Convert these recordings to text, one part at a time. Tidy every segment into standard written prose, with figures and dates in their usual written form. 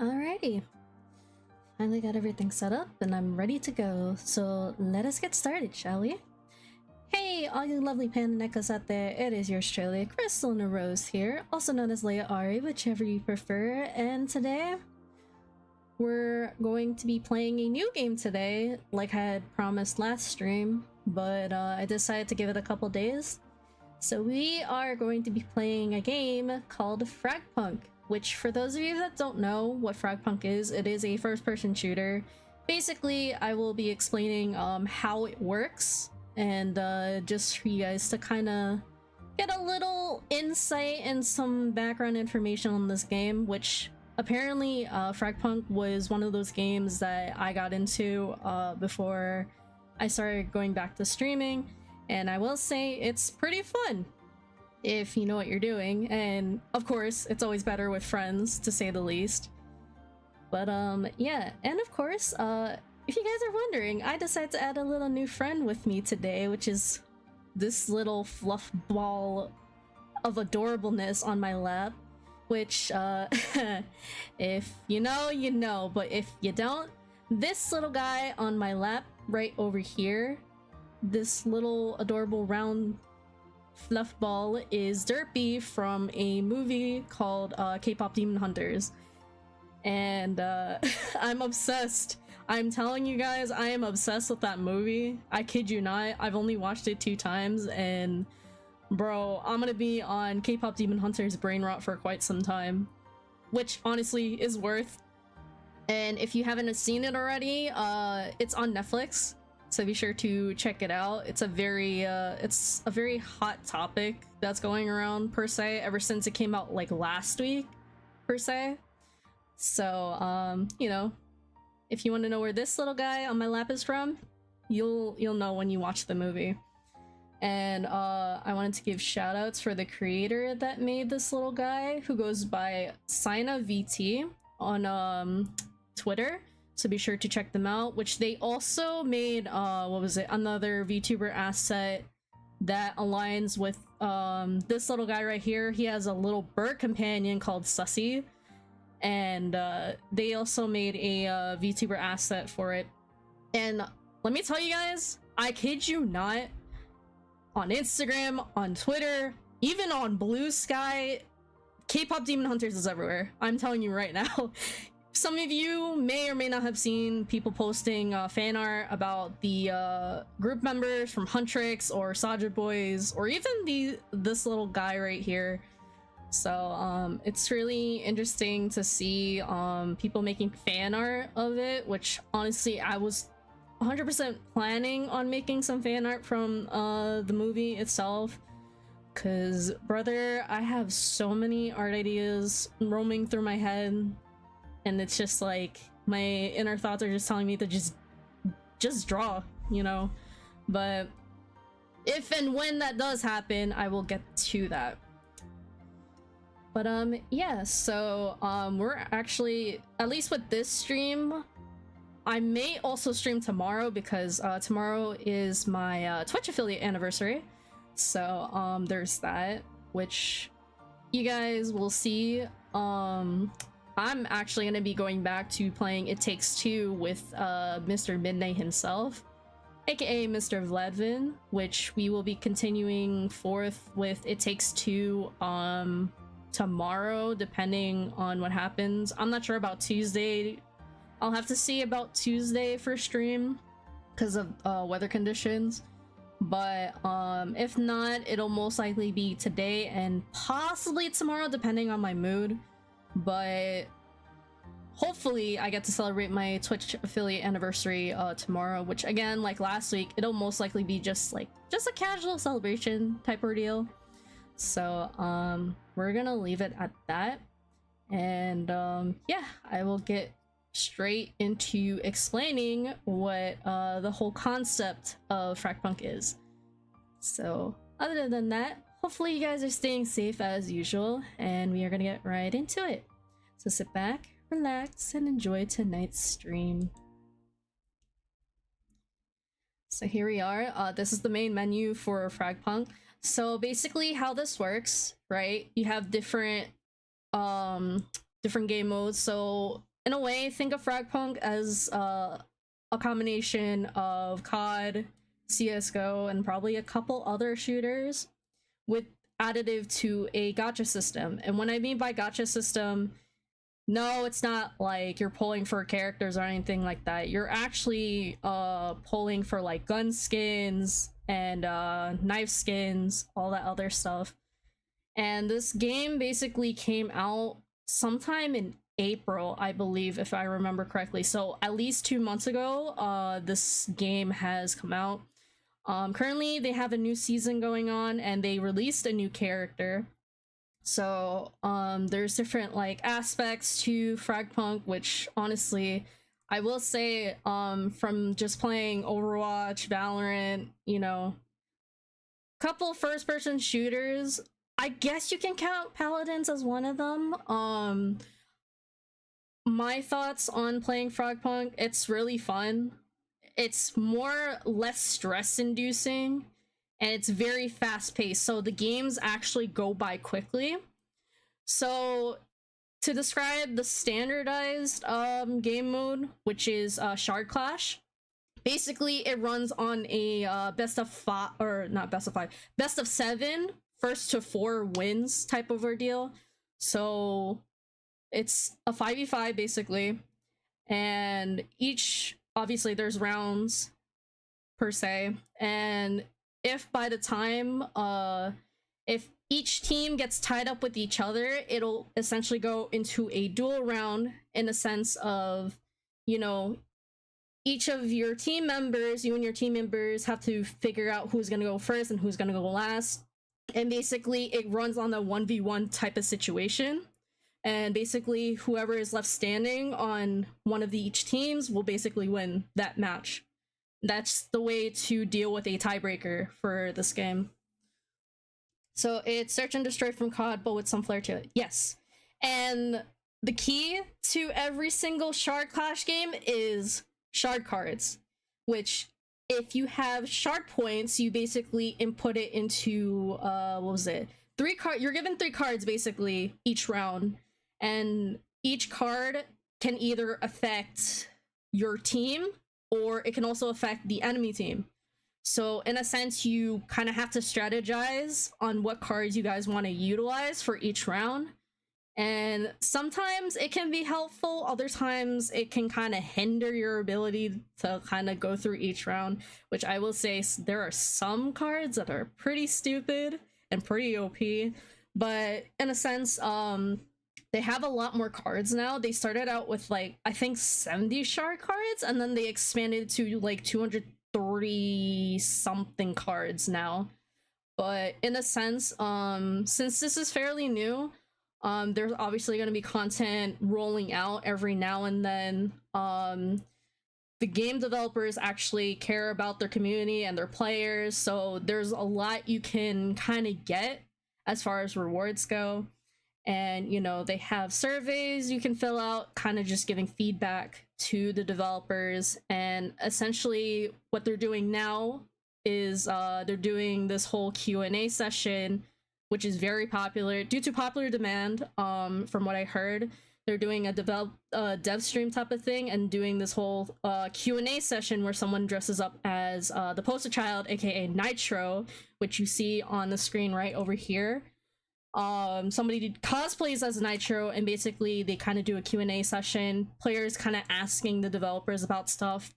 Alrighty, finally got everything set up and I'm ready to go, so let us get started, shall we? Hey, all you lovely panda neckos out there, it is yours truly, Crystal Rose here, also known as Leia Ari, whichever you prefer, and today we're going to be playing a new game today, like I had promised last stream, but I decided to give it a couple days. So we are going to be playing a game called Fragpunk, which for those of you that don't know what Fragpunk is, it is a first-person shooter. Basically, I will be explaining how it works, and just for you guys to kind of get a little insight and some background information on this game, which apparently Fragpunk was one of those games that I got into before I started going back to streaming. And I will say it's pretty fun if you know what you're doing, and of course it's always better with friends, to say the least. But yeah, and of course if you guys are wondering, I decided to add a little new friend with me today, which is this little fluff ball of adorableness on my lap, which if you know, you know, but if you don't, this little guy on my lap right over here, this little adorable round fluff ball, is Derpy from a movie called K-pop Demon Hunters, and I'm obsessed. I'm telling you guys, I am obsessed with that movie. I kid you not. I've only watched it 2 times, and bro, I'm gonna be on K-pop Demon Hunters brain rot for quite some time, which honestly is worth. And if you haven't seen it already, it's on Netflix, so be sure to check it out. It's a very hot topic that's going around, per se, ever since it came out like last week, per se. So you know, if you want to know where this little guy on my lap is from, you'll know when you watch the movie. And I wanted to give shout outs for the creator that made this little guy, who goes by SinaVT on Twitter. So be sure to check them out, which they also made what was it, another VTuber asset that aligns with this little guy right here. He has a little bird companion called Sussy, and they also made a VTuber asset for it. And let me tell you guys, I kid you not, on Instagram, on Twitter, even on Blue Sky, K-pop Demon Hunters is everywhere. I'm telling you right now. Some of you may or may not have seen people posting fan art about the group members from Huntrix or Saja Boys, or even this little guy right here. So it's really interesting to see people making fan art of it, which honestly I was 100% planning on making some fan art from the movie itself, because brother, I have so many art ideas roaming through my head. And it's just like my inner thoughts are just telling me to just draw, you know. But if and when that does happen, I will get to that. But yeah, so we're actually, at least with this stream, I may also stream tomorrow, because tomorrow is my Twitch affiliate anniversary. So there's that, which you guys will see. I'm actually going to be going back to playing It Takes Two with Mr. Midnight himself, aka Mr. Vladvin, which we will be continuing forth with It Takes Two tomorrow, depending on what happens. I'm not sure about Tuesday. I'll have to see about Tuesday for stream because of weather conditions. But if not, it'll most likely be today and possibly tomorrow, depending on my mood. But hopefully I get to celebrate my Twitch affiliate anniversary tomorrow, which again, like last week, it'll most likely be just a casual celebration type ordeal. So we're gonna leave it at that, and yeah, I will get straight into explaining what the whole concept of Fragpunk is. So other than that, hopefully you guys are staying safe as usual, and we are gonna get right into it. So sit back, relax, and enjoy tonight's stream. So here we are. This is the main menu for Fragpunk. So basically how this works, right? You have different different game modes. So in a way, think of Fragpunk as a combination of COD, CSGO, and probably a couple other shooters with additive to a gacha system. And what I mean by gacha system, no, it's not like you're pulling for characters or anything like that. You're actually pulling for like gun skins and knife skins, all that other stuff. And this game basically came out sometime in April, I believe, if I remember correctly. So at least 2 months ago, this game has come out. Currently, they have a new season going on, and they released a new character. So there's different like aspects to Fragpunk, which honestly, I will say, from just playing Overwatch, Valorant, you know, couple first-person shooters, I guess you can count Paladins as one of them. My thoughts on playing Frogpunk, it's really fun. It's less stress inducing, and it's very fast paced, so the games actually go by quickly. So to describe the standardized game mode, which is Shard Clash, basically it runs on a best of 5, or not best of 5, best of 7 first to 4 wins type of ordeal. So it's a 5v5 basically, and obviously there's rounds per se, and if by the time if each team gets tied up with each other, it'll essentially go into a duel round, in the sense of, you know, each of your team members, you and your team members have to figure out who's gonna go first and who's gonna go last. And basically it runs on a 1v1 type of situation, and basically whoever is left standing on one of each teams will basically win that match. That's the way to deal with a tiebreaker for this game. So it's search and destroy from COD, but with some flair to it. Yes. And the key to every single Shard Clash game is shard cards, which if you have shard points, you basically input it into what was it? You're given 3 cards basically each round, and each card can either affect your team or it can also affect the enemy team. So in a sense, you kind of have to strategize on what cards you guys want to utilize for each round. And sometimes it can be helpful, other times it can kind of hinder your ability to kind of go through each round, which I will say there are some cards that are pretty stupid and pretty OP, but in a sense, they have a lot more cards now. They started out with like, I think 70 shard cards, and then they expanded to like 230 something cards now. But in a sense, since this is fairly new, there's obviously going to be content rolling out every now and then. The game developers actually care about their community and their players, so there's a lot you can kind of get as far as rewards go. And, you know, they have surveys you can fill out, kind of just giving feedback to the developers. And essentially what they're doing now is they're doing this whole Q&A session, which is very popular due to popular demand. From what I heard, they're doing a dev stream type of thing and doing this whole Q&A session where someone dresses up as the poster child, aka Nitro, which you see on the screen right over here. Somebody cosplays as Nitro, and basically they kind of do a Q&A session, players kind of asking the developers about stuff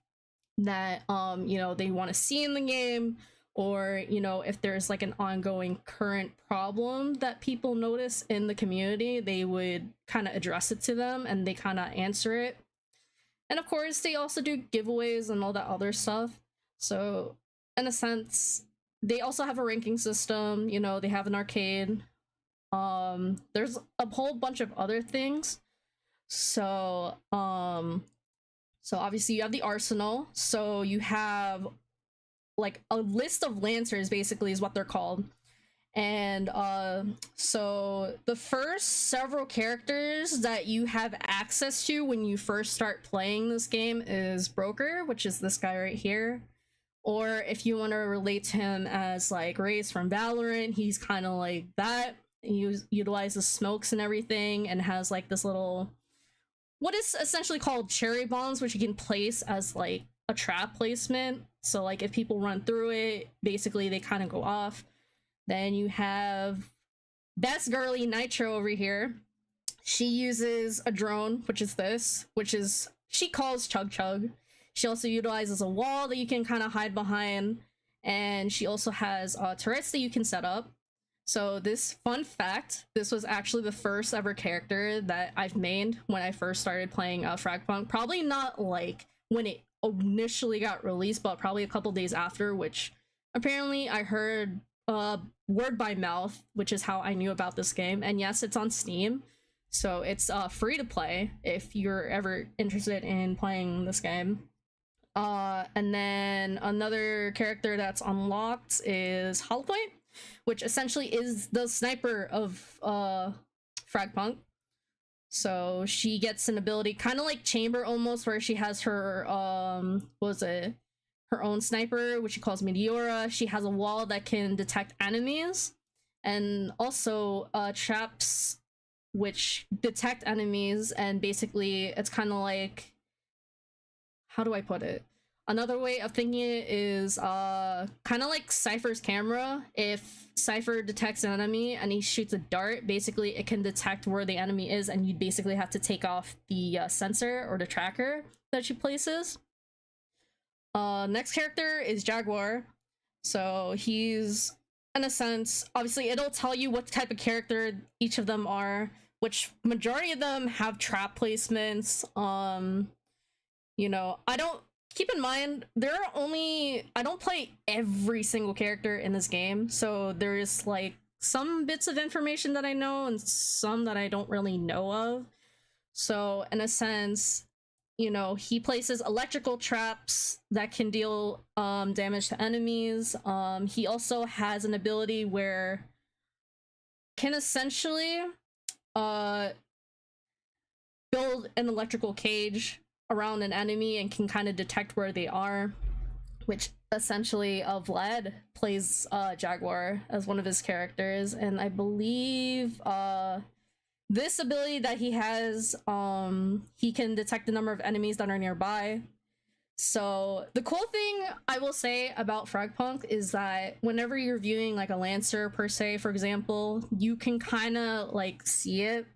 that you know, they want to see in the game, or, you know, if there's like an ongoing current problem that people notice in the community, they would kind of address it to them and they kind of answer it. And of course they also do giveaways and all that other stuff. So in a sense, they also have a ranking system, you know, they have an arcade. There's a whole bunch of other things. So so obviously you have the arsenal, so you have like a list of lancers basically is what they're called. And so the first several characters that you have access to when you first start playing this game is Broker, which is this guy right here. Or if you want to relate to him as like Raze from Valorant, he's kind of like that. He utilizes smokes and everything and has like this little what is essentially called cherry bombs, which you can place as like a trap placement. So like if people run through it, basically they kind of go off. Then you have best girly Nitro over here. She uses a drone, which is this, which is she calls Chug Chug. She also utilizes a wall that you can kind of hide behind, and she also has turrets that you can set up. So this fun fact, this was actually the first ever character that I've made when I first started playing Fragpunk. Probably not like when it initially got released, but probably a couple days after, which apparently I heard word by mouth, which is how I knew about this game. And yes, it's on Steam, so it's free to play if you're ever interested in playing this game. And then another character that's unlocked is Hollowpoint, which essentially is the sniper of Fragpunk. So she gets an ability kind of like Chamber almost, where she has her what was it, her own sniper, which she calls Meteora. She has a wall that can detect enemies, and also traps which detect enemies. And basically it's kind of like, how do I put it? Another way of thinking it is kind of like Cypher's camera. If Cypher detects an enemy and he shoots a dart, basically it can detect where the enemy is, and you basically have to take off the sensor or the tracker that she places. Next character is Jaguar. So he's, in a sense, obviously it'll tell you what type of character each of them are, which majority of them have trap placements. You know, I don't, keep in mind, there are only, I don't play every single character in this game, so there's like some bits of information that I know and some that I don't really know of. So in a sense, you know, he places electrical traps that can deal damage to enemies. He also has an ability where can essentially build an electrical cage around an enemy and can kind of detect where they are, which essentially Vlad plays Jaguar as one of his characters. And I believe this ability that he has, he can detect the number of enemies that are nearby. So the cool thing I will say about Fragpunk is that whenever you're viewing like a Lancer per se, for example, you can kind of like see it.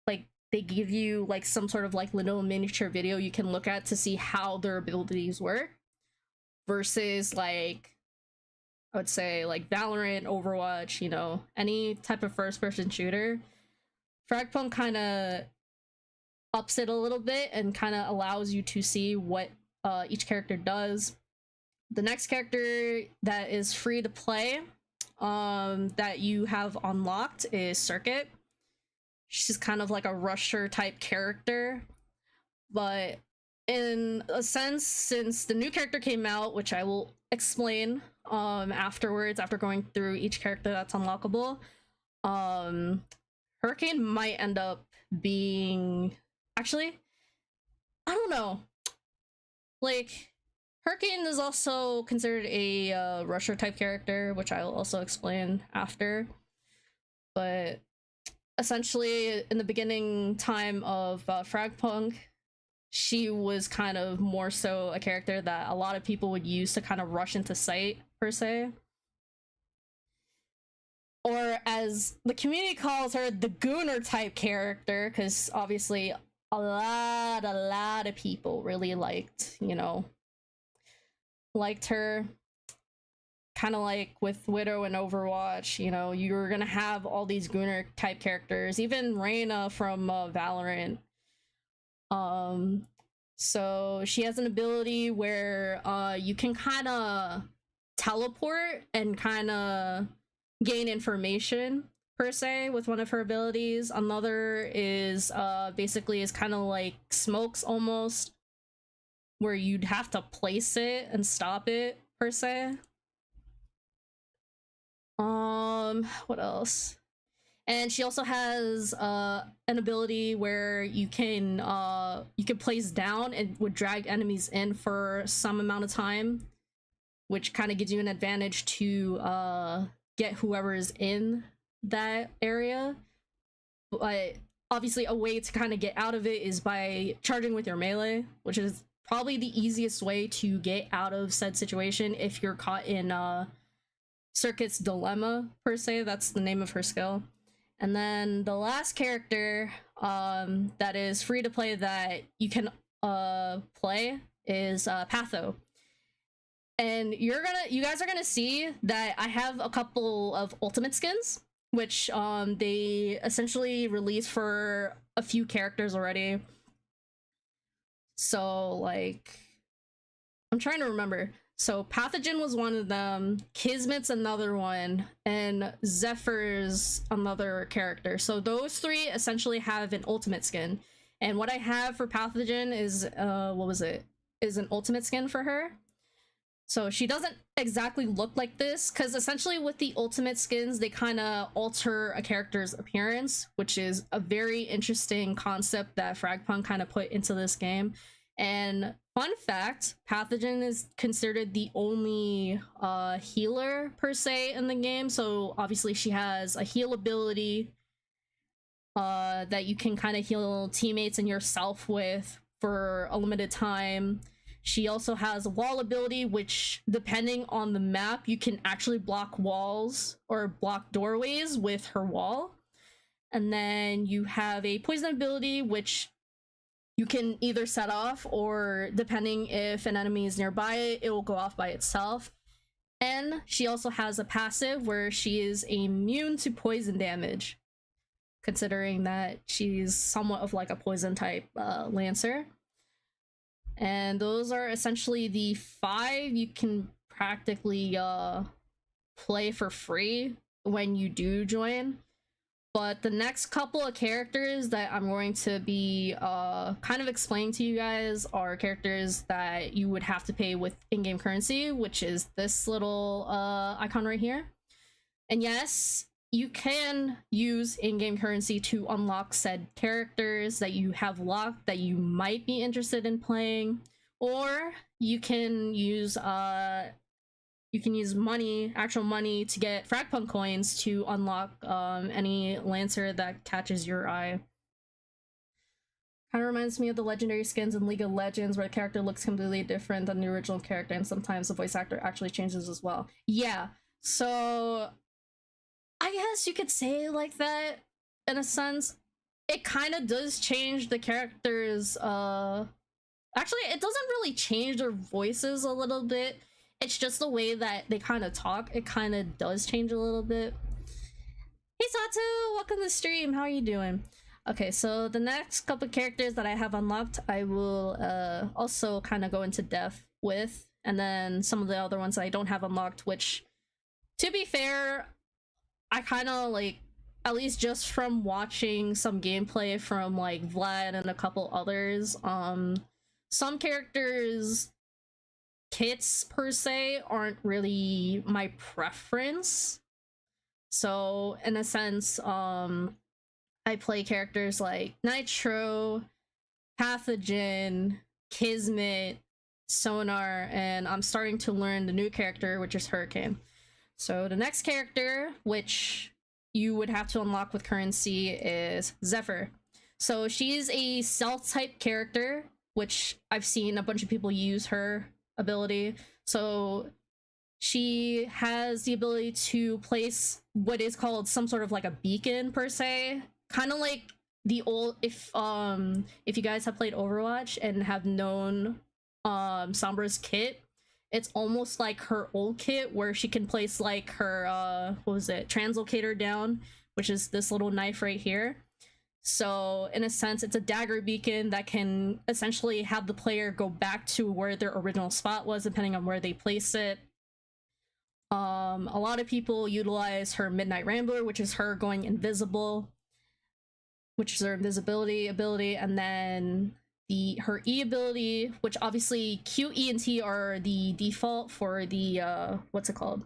Like they give you like some sort of like little miniature video you can look at to see how their abilities work, versus like I would say like Valorant, Overwatch, you know, any type of first person shooter. Fragpunk kind of ups it a little bit and kind of allows you to see what each character does. The next character that is free to play that you have unlocked is Circuit. She's kind of like a rusher type character, but in a sense, since the new character came out, which I will explain afterwards after going through each character that's unlockable, Hurricane might end up being, actually, I don't know, like Hurricane is also considered a rusher type character, which I will also explain after. But essentially in the beginning time of Fragpunk, she was kind of more so a character that a lot of people would use to kind of rush into sight per se, or as the community calls her, the Gooner type character, because obviously a lot of people really liked, you know, liked her. Kind of like with Widow and Overwatch, you know, you're gonna have all these Gooner type characters, even Reyna from Valorant. So she has an ability where you can kind of teleport and kind of gain information per se with one of her abilities. Another is basically is kind of like smokes almost, where you'd have to place it and stop it per se. What else? And she also has an ability where you can place down and would drag enemies in for some amount of time, which kind of gives you an advantage to get whoever is in that area. But obviously a way to kind of get out of it is by charging with your melee, which is probably the easiest way to get out of said situation if you're caught in Circuit's Dilemma, per se. That's the name of her skill. And then the last character that is free to play that you can play is Patho. And you guys are gonna see that I have a couple of ultimate skins, which they essentially released for a few characters already. So like, I'm trying to remember. So Pathogen was one of them, Kismet's another one, and Zephyr's another character. So those three essentially have an ultimate skin. And what I have for Pathogen is is an ultimate skin for her. So she doesn't exactly look like this, because essentially with the ultimate skins, they kind of alter a character's appearance, which is a very interesting concept that Fragpunk kind of put into this game. And fun fact, Pathogen is considered the only healer per se in the game. So obviously she has a heal ability that you can kind of heal teammates and yourself with for a limited time. She also has a wall ability, which depending on the map, you can actually block walls or block doorways with her wall. And then you have a poison ability, which you can either set off, or depending if an enemy is nearby, it will go off by itself. And she also has a passive where she is immune to poison damage, considering that she's somewhat of like a poison type Lancer. And those are essentially the 5 you can practically play for free when you do join. But the next couple of characters that I'm going to be kind of explaining to you guys are characters that you would have to pay with in-game currency, which is this little icon right here. And yes, you can use in-game currency to unlock said characters that you have locked that you might be interested in playing, or you can use money, actual money, to get Fragpunk coins to unlock any Lancer that catches your eye. Kind of reminds me of the legendary skins in League of Legends, where the character looks completely different than the original character, and sometimes the voice actor actually changes as well. Yeah, so I guess you could say like that in a sense. It kind of does change the characters. Actually, it doesn't really change their voices a little bit. It's just the way that they kind of talk. It kind of does change a little bit. Hey Satu, welcome to the stream. How are you doing? Okay, so the next couple characters that I have unlocked, I will also kind of go into depth with, and then some of the other ones that I don't have unlocked, which, to be fair, I kind of like, at least just from watching some gameplay from like Vlad and a couple others, some characters kits per se aren't really my preference. So in a sense, I play characters like Nitro, Pathogen, Kismet, Sonar, and I'm starting to learn the new character, which is Hurricane. So the next character, which you would have to unlock with currency, is Zephyr. So she's a stealth type character, which I've seen a bunch of people use her ability. So she has the ability to place what is called some sort of like a beacon per se, kind of like the old, if you guys have played Overwatch and have known Sombra's kit, it's almost like her old kit where she can place like her what was it, translocator down, which is this little knife right here. So in a sense, it's a dagger beacon that can essentially have the player go back to where their original spot was, depending on where they place it. A lot of people utilize her Midnight Rambler, which is her going invisible, which is her invisibility ability, and then her E ability, which obviously Q, E, and T are the default for the what's it called?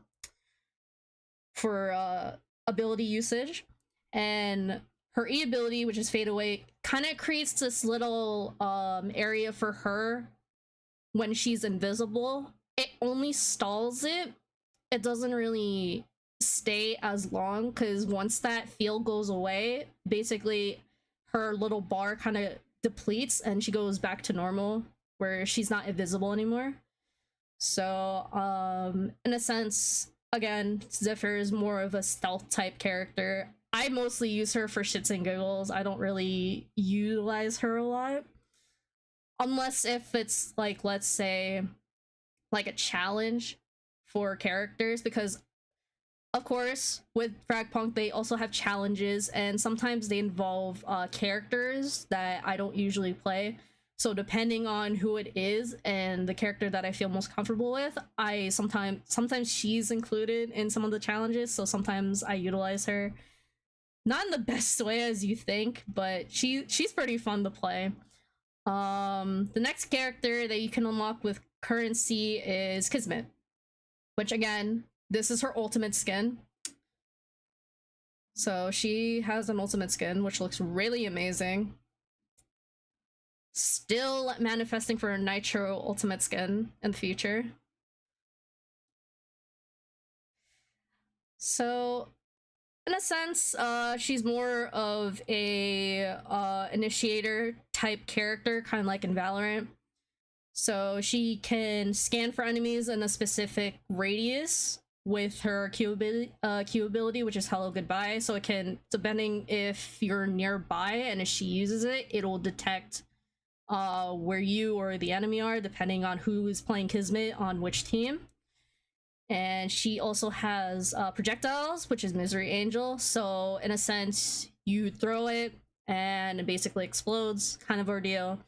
For ability usage. And her E ability, which is Fade Away, kind of creates this little area for her when she's invisible. It only stalls it. It doesn't really stay as long, because once that field goes away, basically her little bar kind of depletes and she goes back to normal, where she's not invisible anymore. So, in a sense, again, Zephyr is more of a stealth type character. I mostly use her for shits and giggles. I don't really utilize her a lot. Unless if it's like, let's say, like a challenge for characters, because of course with Fragpunk they also have challenges and sometimes they involve characters that I don't usually play. So depending on who it is and the character that I feel most comfortable with, I sometimes she's included in some of the challenges, so sometimes I utilize her. Not in the best way as you think, but she's pretty fun to play. The next character that you can unlock with currency is Kismet, which again, this is her ultimate skin. So she has an ultimate skin, which looks really amazing. Still manifesting for a Nitro ultimate skin in the future. So, in a sense, she's more of a initiator type character, kind of like in Valorant. So she can scan for enemies in a specific radius with her Q ability, which is Hello Goodbye. So it can, depending if you're nearby and if she uses it, it'll detect where you or the enemy are, depending on who is playing Kismet on which team. And she also has projectiles, which is Misery Angel. So in a sense, you throw it and it basically explodes, kind of ordeal.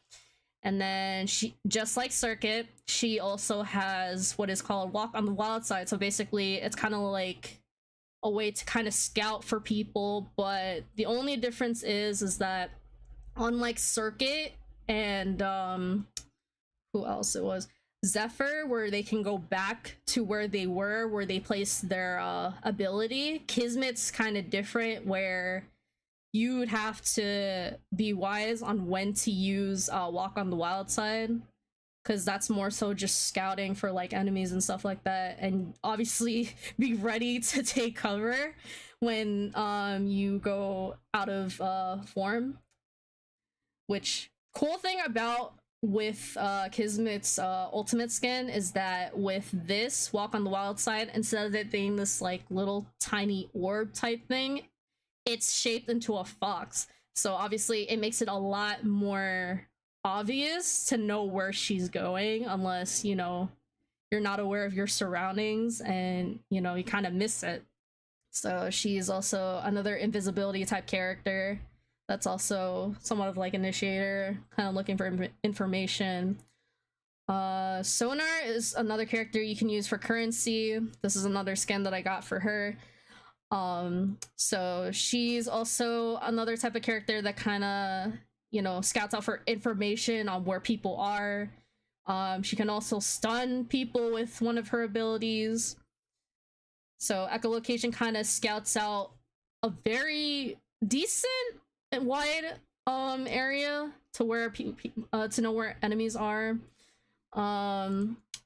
And then she, just like Circuit, she also has what is called Walk on the Wild Side. So basically, it's kind of like a way to kind of scout for people. But the only difference is that unlike Circuit and who else it was, Zephyr, where they can go back to where they were, where they placed their ability, Kismet's kind of different, where you would have to be wise on when to use Walk on the Wild Side, because that's more so just scouting for like enemies and stuff like that, and obviously be ready to take cover when you go out of form. Which, cool thing about with Kismet's ultimate skin is that with this Walk on the Wild Side, instead of it being this like little tiny orb type thing, it's shaped into a fox. So obviously it makes it a lot more obvious to know where she's going, unless, you know, you're not aware of your surroundings and, you know, you kind of miss it. So she's also another invisibility type character that's also somewhat of like initiator, kind of looking for information. Sonar is another character you can use for currency. This is another skin that I got for her. So she's also another type of character that kind of, you know, scouts out for information on where people are. She can also stun people with one of her abilities. So echolocation kind of scouts out a very decent and wide area to where to know where enemies are.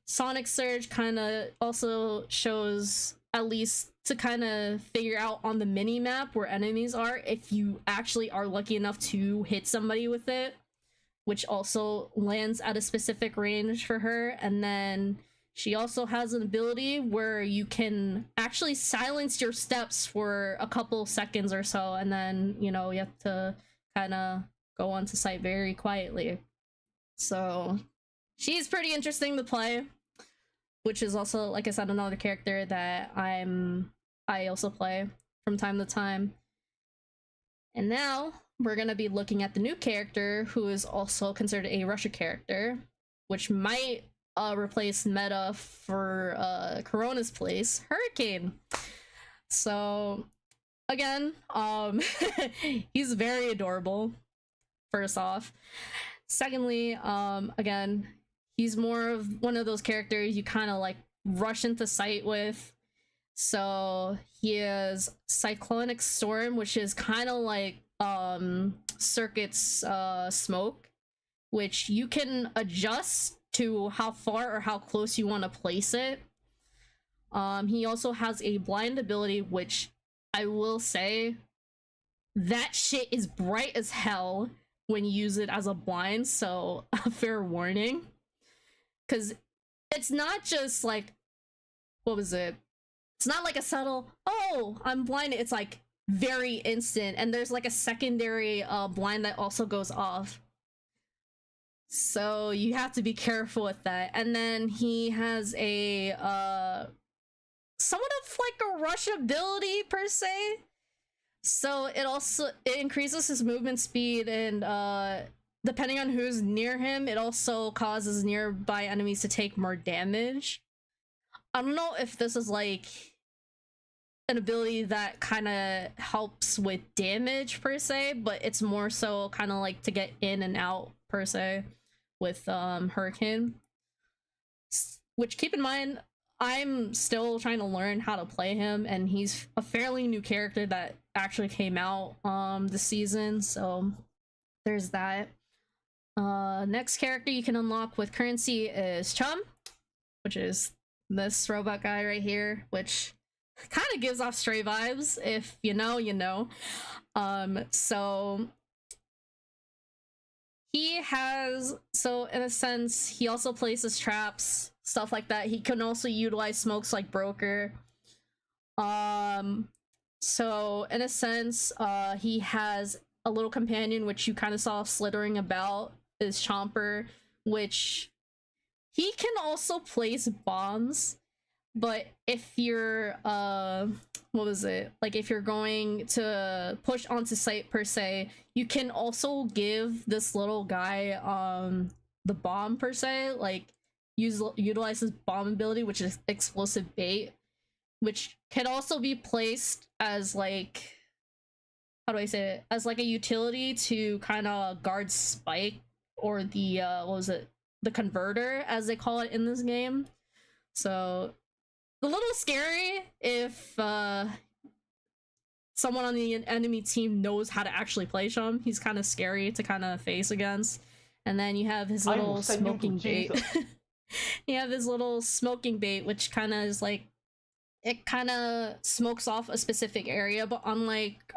Sonic Surge kind of also shows, at least to kind of figure out on the mini map where enemies are, if you actually are lucky enough to hit somebody with it, which also lands at a specific range for her. And then she also has an ability where you can actually silence your steps for a couple seconds or so, and then, you know, you have to kind of go onto site very quietly. So she's pretty interesting to play, which is also, like I said, another character that I also play from time to time. And now we're gonna be looking at the new character, who is also considered a Russia character, which might replace Meta for Corona's place, Hurricane. So again, he's very adorable, first off. Secondly, again, he's more of one of those characters you kind of like rush into sight with. So he has Cyclonic Storm, which is kind of like Circuit's Smoke, which you can adjust to how far or how close you want to place it. He also has a blind ability, which I will say that shit is bright as hell when you use it as a blind, so a fair warning. Because it's not just like, what was it? It's not like a subtle, oh, I'm blinded. It's like very instant, and there's like a secondary blind that also goes off. So you have to be careful with that. And then he has a somewhat of like a rush ability per se. So it increases his movement speed, and depending on who's near him, it also causes nearby enemies to take more damage. I don't know if this is like an ability that kind of helps with damage per se, but it's more so kind of like to get in and out per se with Hurricane. Which, keep in mind, I'm still trying to learn how to play him, and he's a fairly new character that actually came out this season, so there's that. Next character you can unlock with currency is Chum, which is this robot guy right here, which kind of gives off Stray vibes. If you know, you know. So he has, so in a sense, he also places traps, stuff like that. He can also utilize smokes like Broker. So in a sense, he has a little companion which you kind of saw slithering about, is Chomper, which he can also place bombs. But if you're what was it, like if you're going to push onto site per se, you can also give this little guy the bomb per se, like utilize his bomb ability, which is explosive bait, which can also be placed as like, how do I say it, as like a utility to kind of guard Spike, or the what was it, the converter as they call it in this game. So a little scary if someone on the enemy team knows how to actually play Chum. He's kind of scary to kind of face against. And then you have his little smoking bait. You have his little smoking bait, which kind of is like, it kind of smokes off a specific area, but unlike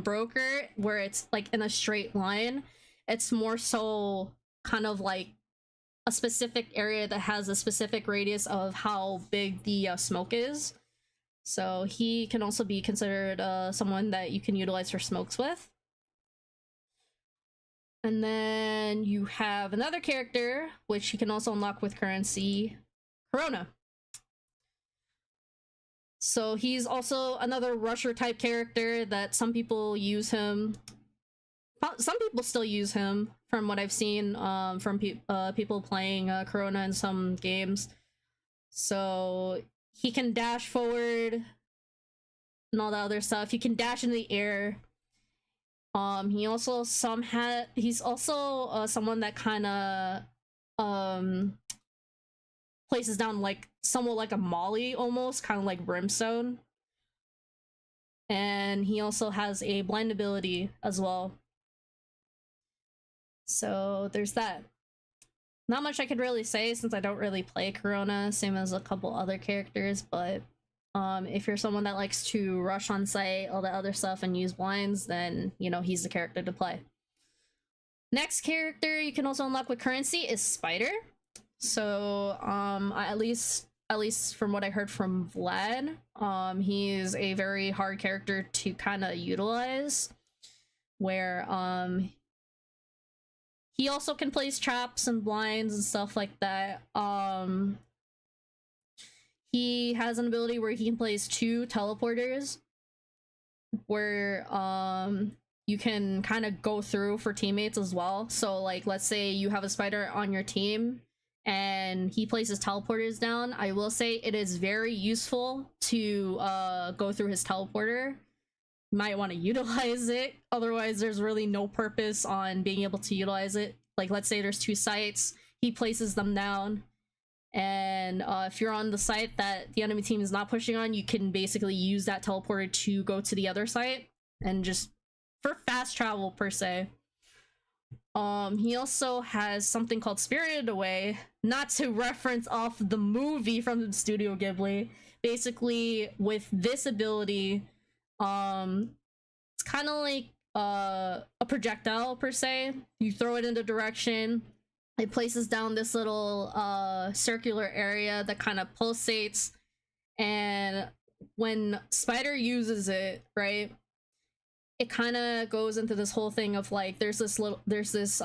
Broker, where it's like in a straight line, it's more so kind of like a specific area that has a specific radius of how big the smoke is. So he can also be considered someone that you can utilize for smokes with. And then you have another character, which you can also unlock with currency, Corona. So he's also another rusher type character that some people use him. Some people still use him, from what I've seen from people playing Corona in some games. So he can dash forward and all that other stuff. He can dash in the air. He also he's also someone that kind of places down like somewhat like a molly, almost kind of like Brimstone. And he also has a blind ability as well. So there's that. Not much I could really say since I don't really play Corona, same as a couple other characters, but if you're someone that likes to rush on site, all that other stuff, and use blinds, then, you know, he's the character to play. Next character you can also unlock with currency is Spider. So at least from what I heard from Vlad, he's a very hard character to kind of utilize, where he also can place traps and blinds and stuff like that. He has an ability where he can place 2 teleporters, where you can kind of go through for teammates as well. So like, let's say you have a Spider on your team and he places teleporters down. I will say it is very useful to go through his teleporter. You might want to utilize it, otherwise there's really no purpose on being able to utilize it. Like, let's say there's 2 sites, he places them down, and if you're on the site that the enemy team is not pushing on, you can basically use that teleporter to go to the other site, and just for fast travel per se. He also has something called Spirited Away, not to reference off the movie from Studio Ghibli. Basically, with this ability, it's kind of like a projectile per se. You throw it in the direction, it places down this little circular area that kind of pulsates, and when Spider uses it, right, it kind of goes into this whole thing of like there's this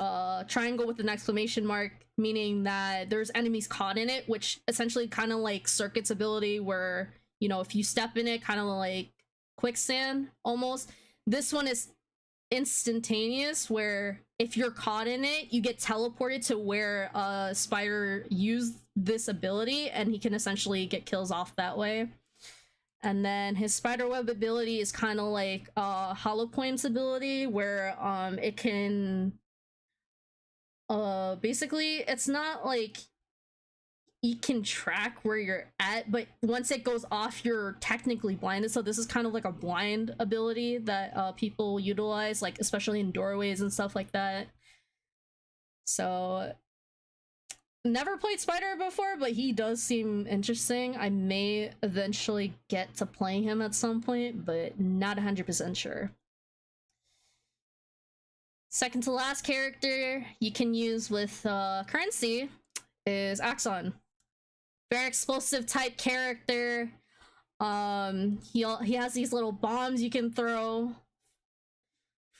triangle with an exclamation mark, meaning that there's enemies caught in it, which essentially kind of like Circuit's ability where, you know, if you step in it, kind of like quicksand almost. This one is instantaneous, where if you're caught in it, you get teleported to where Spider used this ability, and he can essentially get kills off that way. And then his spiderweb ability is kind of like Hollow Point's ability, where it can basically, it's not like you can track where you're at, but once it goes off, you're technically blinded. So this is kind of like a blind ability that people utilize, like especially in doorways and stuff like that. So never played Spider before, but he does seem interesting. I may eventually get to playing him at some point, but not 100% sure. Second to last character you can use with currency is Axon. Very explosive type character. He has these little bombs you can throw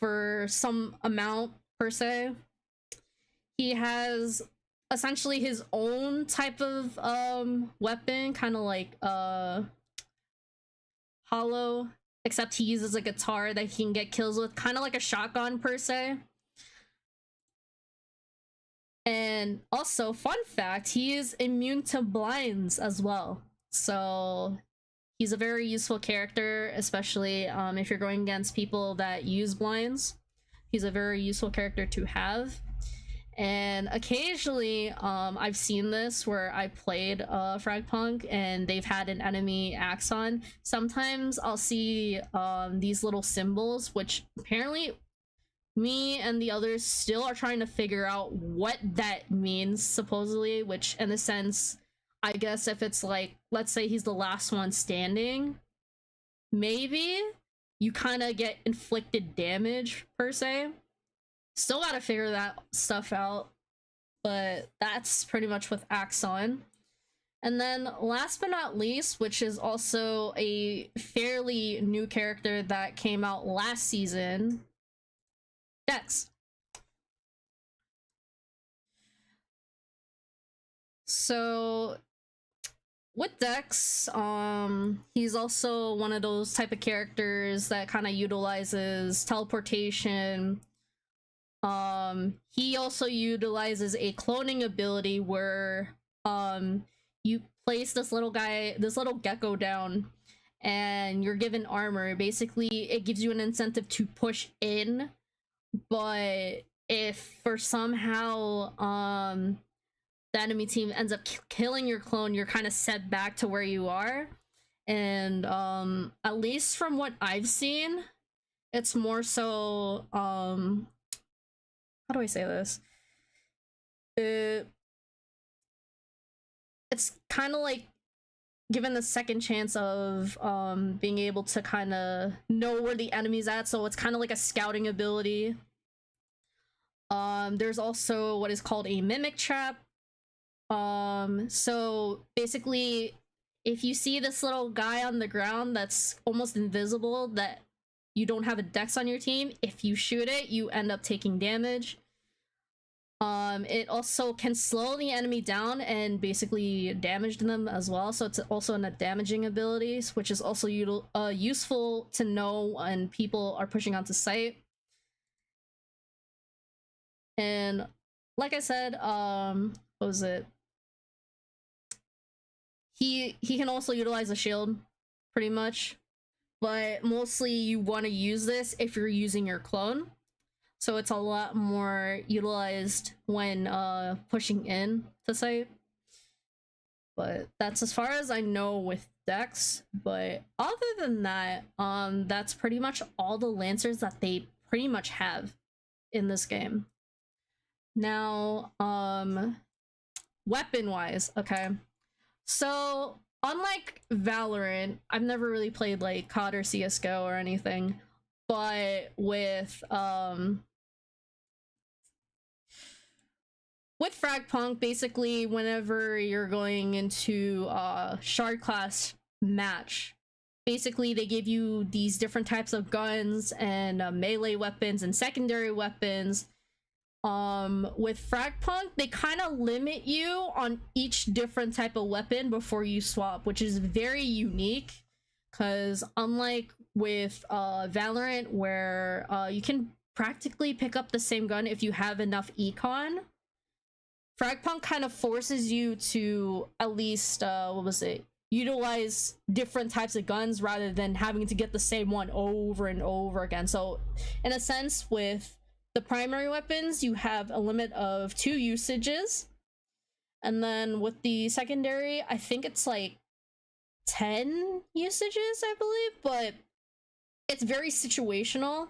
for some amount per se. He has essentially his own type of weapon, kind of like Hollow, except he uses a guitar that he can get kills with, kind of like a shotgun per se. And also, fun fact, he is immune to blinds as well. So he's a very useful character, especially if you're going against people that use blinds. He's a very useful character to have. And occasionally, I've seen this where I played Fragpunk and they've had an enemy Axon. Sometimes I'll see these little symbols, which apparently me and the others still are trying to figure out what that means, supposedly, which in a sense, I guess if it's like, let's say he's the last one standing, maybe you kind of get inflicted damage per se. Still gotta figure that stuff out, but that's pretty much with Axon. And then last but not least, which is also a fairly new character that came out last season, Dex. So with Dex, he's also one of those type of characters that kind of utilizes teleportation. He also utilizes a cloning ability where you place this little gecko down and you're given armor. Basically, it gives you an incentive to push in, but if for somehow the enemy team ends up killing your clone, you're kind of set back to where you are. And at least from what I've seen, it's more so how do I say this? It's kind of like given the second chance of being able to kind of know where the enemy's at, so it's kind of like a scouting ability. There's also what is called a mimic trap. So basically, if you see this little guy on the ground that's almost invisible, that you don't have a Dex on your team, if you shoot it, you end up taking damage. It also can slow the enemy down and basically damage them as well, so it's also a damaging ability, which is also useful to know when people are pushing onto site. And like I said, what was it? He can also utilize a shield, pretty much. But mostly you want to use this if you're using your clone. So it's a lot more utilized when pushing in to site. But that's as far as I know with Dex. But other than that, that's pretty much all the Lancers that they pretty much have in this game. Now, weapon-wise, okay. So, unlike Valorant, I've never really played like COD or CSGO or anything. but with Fragpunk, basically, whenever you're going into shard class match, basically they give you these different types of guns and melee weapons and secondary weapons. With Fragpunk, they kind of limit you on each different type of weapon before you swap, which is very unique. Because unlike with Valorant, where you can practically pick up the same gun if you have enough econ, Fragpunk kind of forces you to at least utilize different types of guns rather than having to get the same one over and over again. So in a sense, with the primary weapons, you have a limit of 2 usages, and then with the secondary, I think it's like 10 usages, I believe, but it's very situational.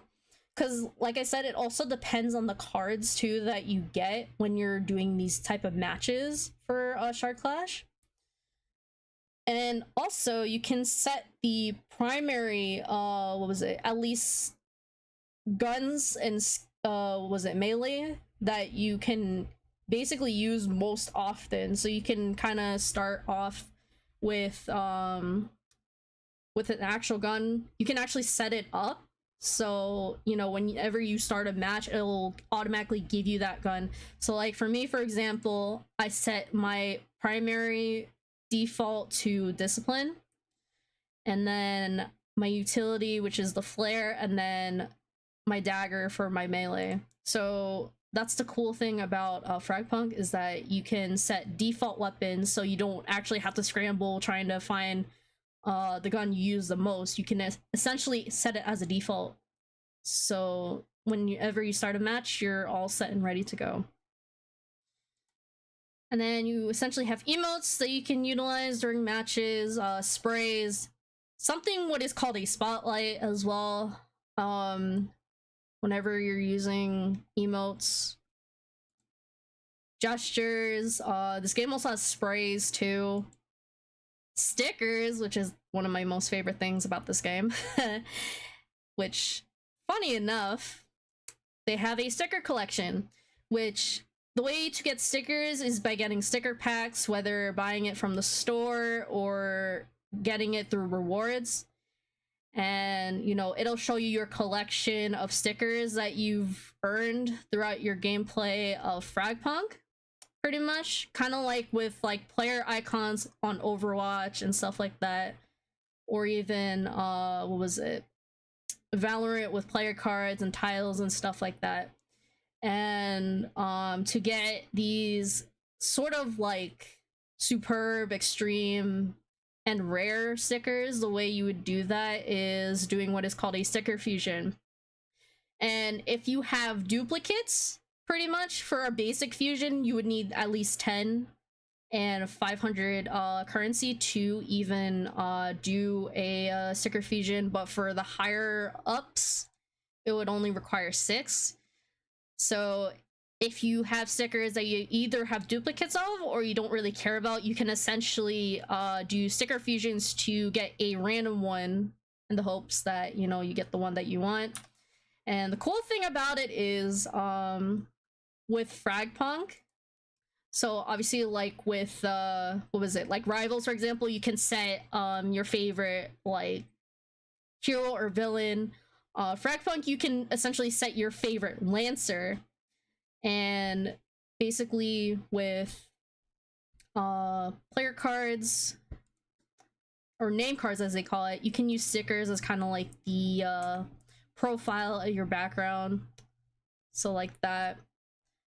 Because, like I said, it also depends on the cards, too, that you get when you're doing these type of matches for Shard Clash. And also, you can set the primary, at least guns and, melee that you can basically use most often. So you can kind of start off with an actual gun. You can actually set it up. So, you know, whenever you start a match, it'll automatically give you that gun. So, like, for me, for example, I set my primary default to Discipline, and then my utility, which is the Flare, and then my dagger for my melee. So, that's the cool thing about Fragpunk, is that you can set default weapons, so you don't actually have to scramble trying to find the gun you use the most. You can essentially set it as a default, so whenever you start a match, you're all set and ready to go. And then you essentially have emotes that you can utilize during matches, sprays, something what is called a spotlight as well, whenever you're using emotes, gestures. This game also has sprays too, stickers, which is one of my most favorite things about this game. Which, funny enough, they have a sticker collection, which the way to get stickers is by getting sticker packs, whether buying it from the store or getting it through rewards. And, you know, it'll show you your collection of stickers that you've earned throughout your gameplay of Fragpunk. Pretty much, kind of like with like player icons on Overwatch and stuff like that, or even Valorant with player cards and tiles and stuff like that. And to get these sort of like superb, extreme, and rare stickers, the way you would do that is doing what is called a sticker fusion. And if you have duplicates, pretty much for a basic fusion, you would need at least 10 and 500 currency to even do a sticker fusion. But for the higher ups, it would only require 6. So if you have stickers that you either have duplicates of or you don't really care about, you can essentially do sticker fusions to get a random one in the hopes that, you know, you get the one that you want. And the cool thing about it is with Fragpunk, so obviously like with like Rivals, for example, you can set your favorite like hero or villain. Fragpunk, you can essentially set your favorite Lancer. And basically with player cards, or name cards as they call it, you can use stickers as kind of like the profile of your background. So like that.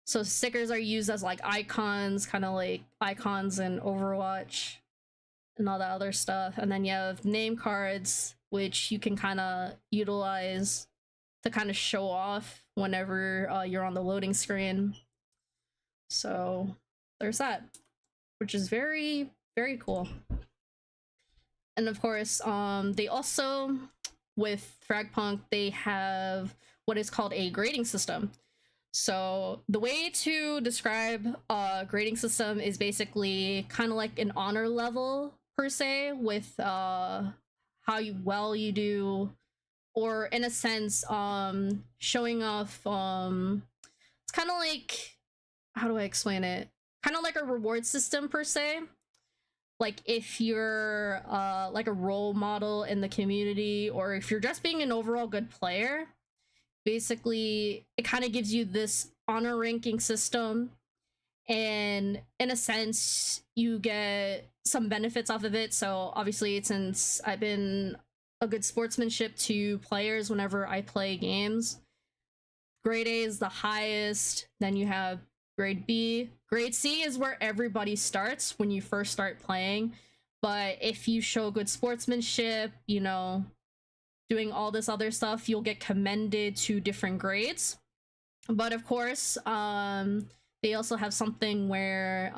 So stickers are used as like icons, kind of like icons in Overwatch and all that other stuff. And then you have name cards, which you can kind of utilize to kind of show off whenever you're on the loading screen. So there's that, which is very, very cool. And of course, they also, with Fragpunk, they have what is called a grading system. So the way to describe a grading system is basically kind of like an honor level per se, with how well you do or in a sense, showing off, it's kind of like, how do I explain it? Kind of like a reward system per se. Like if you're like a role model in the community, or if you're just being an overall good player, basically it kind of gives you this honor ranking system, and in a sense you get some benefits off of it. So obviously, since I've been a good sportsmanship to players whenever I play games, grade A is the highest, then you have grade B. Grade C is where everybody starts when you first start playing, but if you show good sportsmanship, you know, doing all this other stuff, you'll get commended to different grades. But of course, they also have something where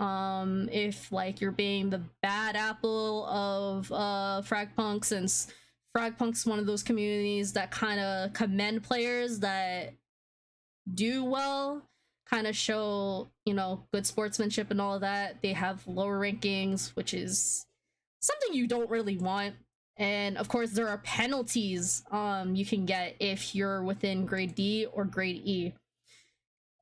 if like you're being the bad apple of Fragpunk, since Fragpunk's one of those communities that kind of commend players that do well, kind of show, you know, good sportsmanship and all of that, they have lower rankings, which is something you don't really want. And of course, there are penalties you can get if you're within grade D or grade E.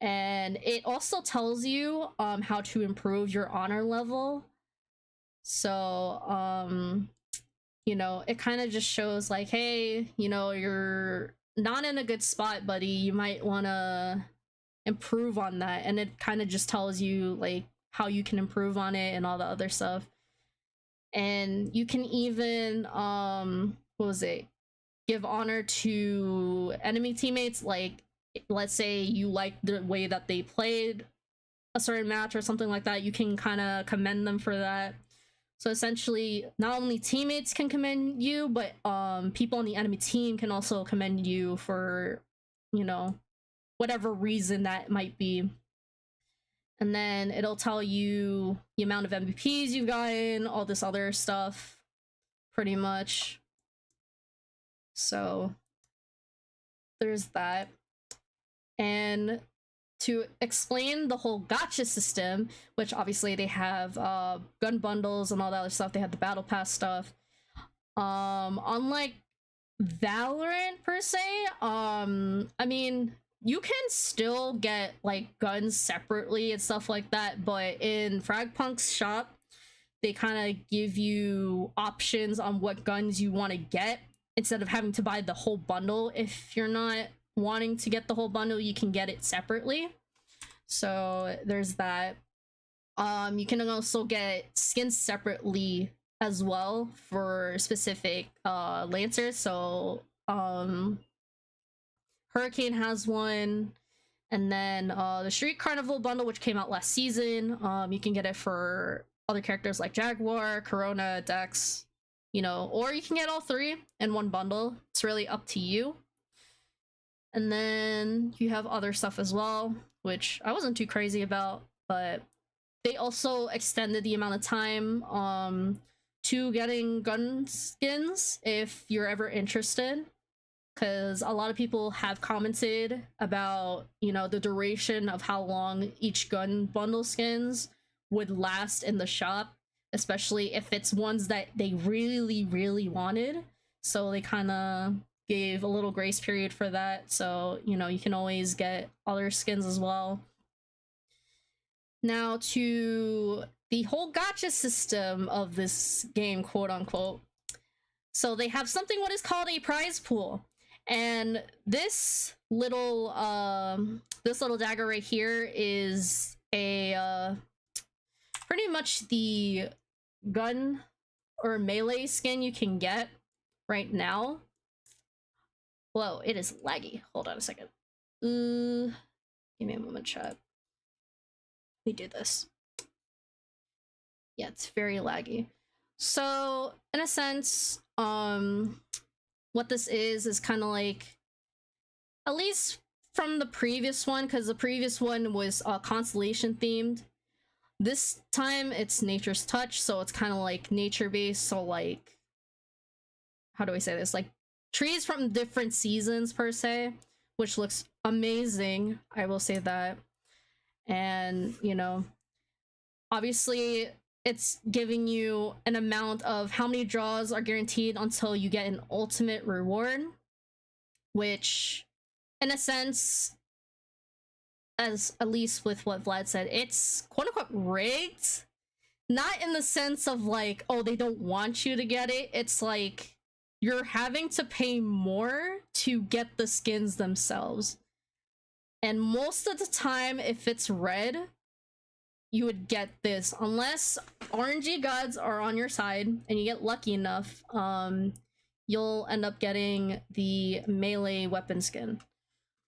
And it also tells you how to improve your honor level. So you know, it kind of just shows like, hey, you know, you're not in a good spot, buddy, you might want to improve on that. And it kind of just tells you like how you can improve on it and all the other stuff. And you can even what was it, give honor to enemy teammates. Like, let's say you like the way that they played a certain match or something like that, you can kind of commend them for that. So essentially, not only teammates can commend you, but people on the enemy team can also commend you for, you know, whatever reason that might be. And then it'll tell you the amount of MVPs you've gotten, all this other stuff, pretty much. So there's that. And to explain the whole gacha system, which obviously they have gun bundles and all that other stuff, they have the battle pass stuff. Unlike Valorant per se, I mean, you can still get like guns separately and stuff like that, but in Fragpunk's shop, they kind of give you options on what guns you want to get instead of having to buy the whole bundle. If you're not wanting to get the whole bundle, you can get it separately. So there's that. You can also get skins separately as well for specific lancers. So Hurricane has one, and then the Street Carnival bundle, which came out last season, you can get it for other characters like Jaguar, Corona, Dex, you know, or you can get all three in one bundle. It's really up to you. And then you have other stuff as well, which I wasn't too crazy about, but they also extended the amount of time to getting gun skins if you're ever interested, because a lot of people have commented about, you know, the duration of how long each gun bundle skins would last in the shop, especially if it's ones that they really wanted. So they kind of gave a little grace period for that, so, you know, you can always get other skins as well. Now, to the whole gacha system of this game, quote unquote. So they have something what is called a prize pool, and this little dagger right here is a pretty much the gun or melee skin you can get right now. Whoa, it is laggy. Hold on a second. Give me a moment, chat. Let me do this. Yeah, it's very laggy. So, in a sense, what this is kind of like, at least from the previous one, because the previous one was constellation themed. This time it's Nature's Touch, so it's kind of like nature based. So like, how do I say this? Like trees from different seasons per se, which looks amazing, I will say that. And, you know, obviously it's giving you an amount of how many draws are guaranteed until you get an ultimate reward. which, in a sense, as at least with what Vlad said, it's quote unquote rigged. Not in the sense of like, oh, they don't want you to get it. It's like you're having to pay more to get the skins themselves. And most of the time, if it's red, you would get this. Unless RNG gods are on your side and you get lucky enough, you'll end up getting the melee weapon skin.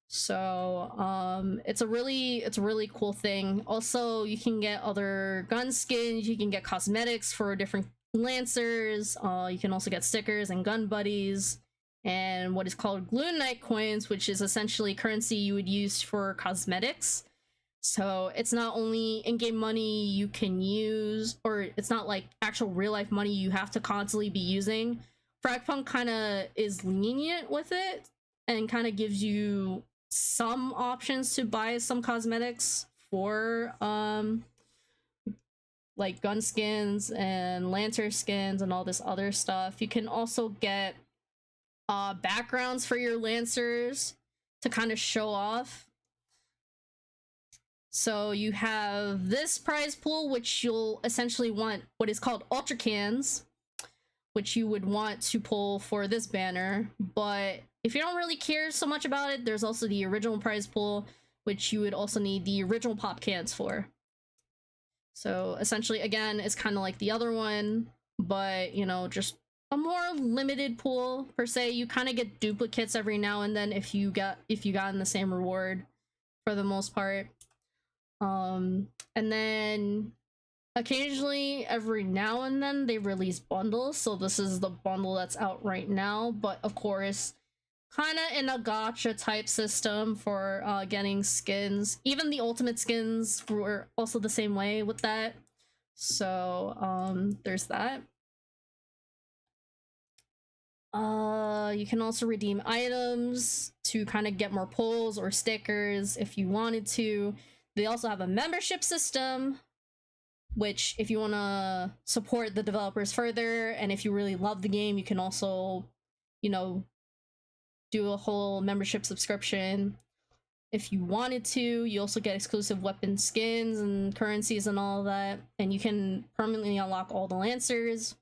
So it's a really cool thing. Also, you can get other gun skins, you can get cosmetics for different lancers, you can also get stickers and gun buddies, and what is called Gluonite coins, which is essentially currency you would use for cosmetics. So it's not only in-game money you can use, or it's not like actual real-life money you have to constantly be using. Fragpunk kind of is lenient with it and kind of gives you some options to buy some cosmetics for like gun skins and lantern skins and all this other stuff. You can also get backgrounds for your lancers to kind of show off. So you have this prize pool, which you'll essentially want what is called ultra cans, which you would want to pull for this banner. But if you don't really care so much about it, there's also the original prize pool, which you would also need the original pop cans for. So essentially, again, it's kind of like the other one, but, you know, just a more limited pool per se. You kind of get duplicates every now and then if you gotten the same reward for the most part. And then occasionally, every now and then, they release bundles. So this is the bundle that's out right now, but of course, kind of in a gacha type system for getting skins. Even the ultimate skins were also the same way with that. So there's that. You can also redeem items to kind of get more pulls or stickers if you wanted to. They also have a membership system, which if you want to support the developers further, and if you really love the game, you can also, you know, do a whole membership subscription if you wanted to. You also get exclusive weapon skins and currencies and all of that, and you can permanently unlock all the lancers.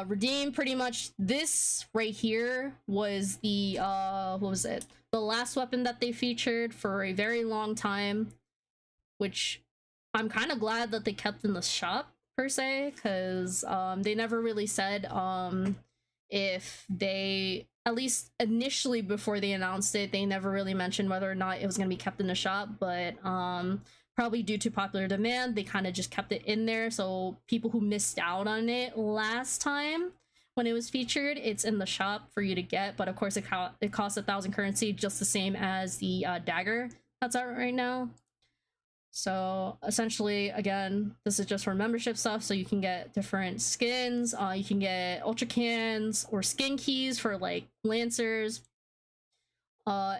Redeem pretty much this right here was the what was it, the last weapon that they featured for a very long time, which I'm kind of glad that they kept in the shop per se, because they never really said if they, at least initially before they announced it, they never really mentioned whether or not it was going to be kept in the shop, but probably due to popular demand, they kind of just kept it in there, so people who missed out on it last time when it was featured, it's in the shop for you to get. But of course it costs 1,000 currency, just the same as the dagger that's out right now. So essentially, again, this is just for membership stuff, so you can get different skins, you can get ultra cans or skin keys for like lancers.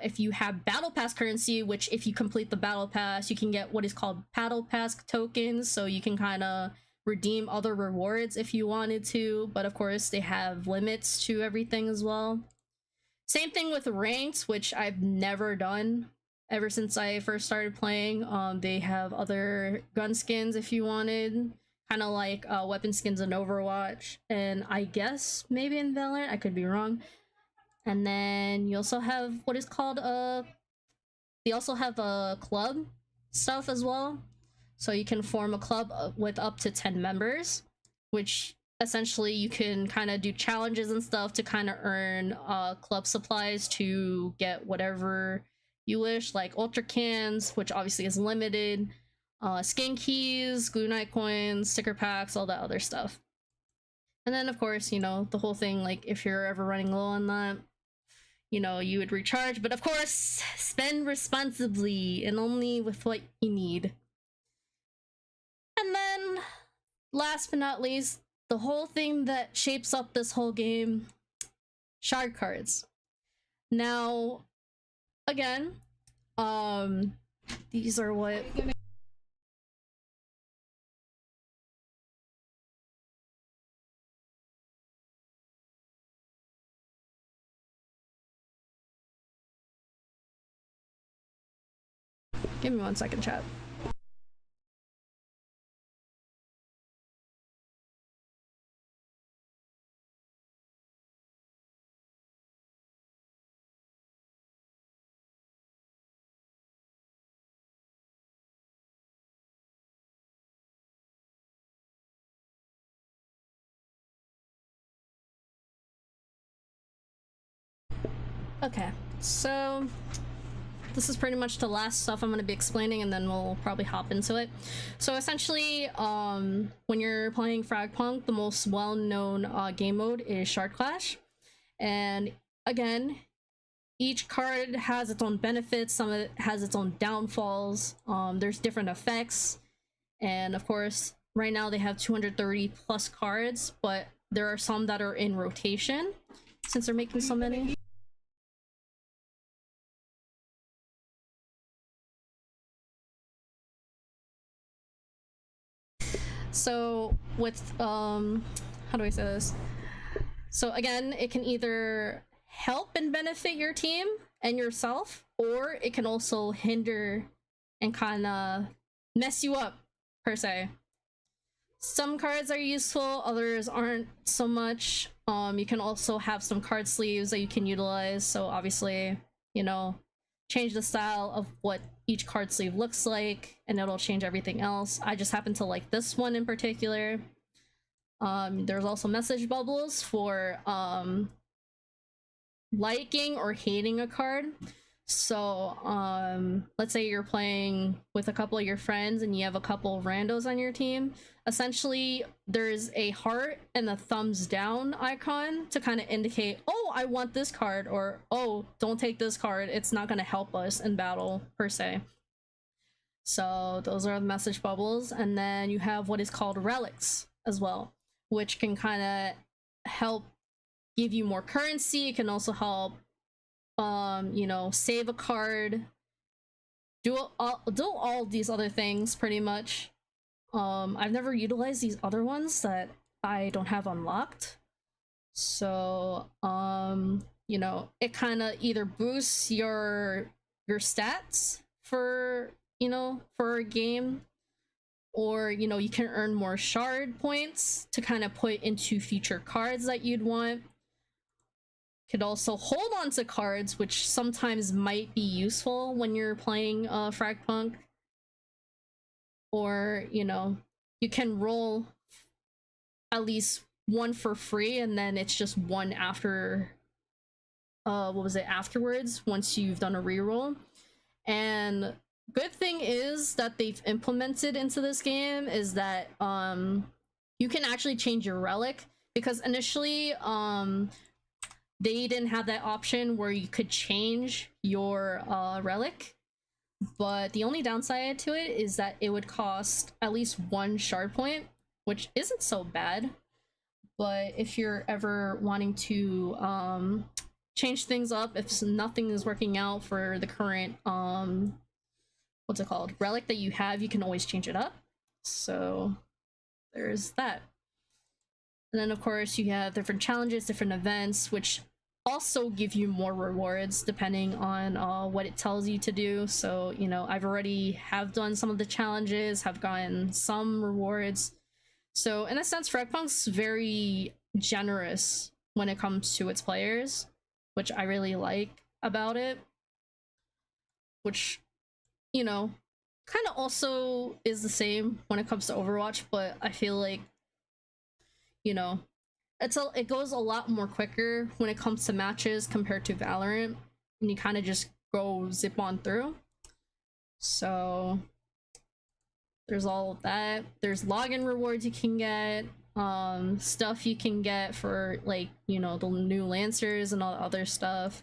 If you have battle pass currency, which if you complete the battle pass, you can get what is called battle pass tokens, so you can kind of redeem other rewards if you wanted to, but of course they have limits to everything as well. Same thing with ranks, which I've never done ever since I first started playing. They have other gun skins if you wanted, kind of like weapon skins in Overwatch, and I guess maybe in Valorant, I could be wrong. And then you also have what is called they also have a club stuff as well. So you can form a club with up to 10 members, which essentially you can kind of do challenges and stuff to kind of earn club supplies to get whatever you wish, like ultra cans, which obviously is limited, skin keys, Gluonite coins, sticker packs, all that other stuff. And then of course, you know, the whole thing, like if you're ever running low on that, you know, you would recharge, but of course, spend responsibly and only with what you need. And then, last but not least, the whole thing that shapes up this whole game, shard cards. Now, again, these are what Give me 1 second, chat. Okay, so this is pretty much the last stuff I'm going to be explaining, and then we'll probably hop into it. So essentially, when you're playing Fragpunk, the most well-known game mode is Shard Clash. And again, each card has its own benefits, some of it has its own downfalls. There's different effects, and of course, right now they have 230 plus cards, but there are some that are in rotation since they're making so many. So with how do I say this? So again, it can either help and benefit your team and yourself, or it can also hinder and kind of mess you up, per se. Some cards are useful, others aren't so much. You can also have some card sleeves that you can utilize, so obviously, you know, change the style of what each card sleeve looks like, and it'll change everything else. I just happen to like this one in particular. There's also message bubbles for liking or hating a card. So let's say you're playing with a couple of your friends and you have a couple of randos on your team. Essentially, there's a heart and a thumbs down icon to kind of indicate, oh, I want this card, or oh, don't take this card, it's not going to help us in battle per se. So those are the message bubbles. And then you have what is called relics as well, which can kind of help give you more currency. It can also help you know, save a card, do all these other things pretty much. I've never utilized these other ones that I don't have unlocked, so you know, it kind of either boosts your stats for, you know, for a game, or, you know, you can earn more shard points to kind of put into future cards that you'd want. Could also hold on to cards, which sometimes might be useful when you're playing Fragpunk. Or, you know, you can roll at least one for free, and then it's just one after what was it, afterwards, once you've done a reroll. And good thing is that they've implemented into this game is that you can actually change your relic, because initially they didn't have that option where you could change your relic. But the only downside to it is that it would cost at least 1 shard point, which isn't so bad. But if you're ever wanting to change things up, if nothing is working out for the current what's it called, relic that you have, you can always change it up. So there's that. And then of course you have different challenges, different events, which also give you more rewards depending on what it tells you to do. So, you know, I've already have done some of the challenges, have gotten some rewards. So in a sense, Fragpunk's very generous when it comes to its players, which I really like about it. Which, you know, kind of also is the same when it comes to Overwatch, but I feel like, you know, it goes a lot more quicker when it comes to matches compared to Valorant, and you kind of just go zip on through. So there's all of that. There's login rewards you can get, stuff you can get for, like, you know, the new Lancers and all the other stuff.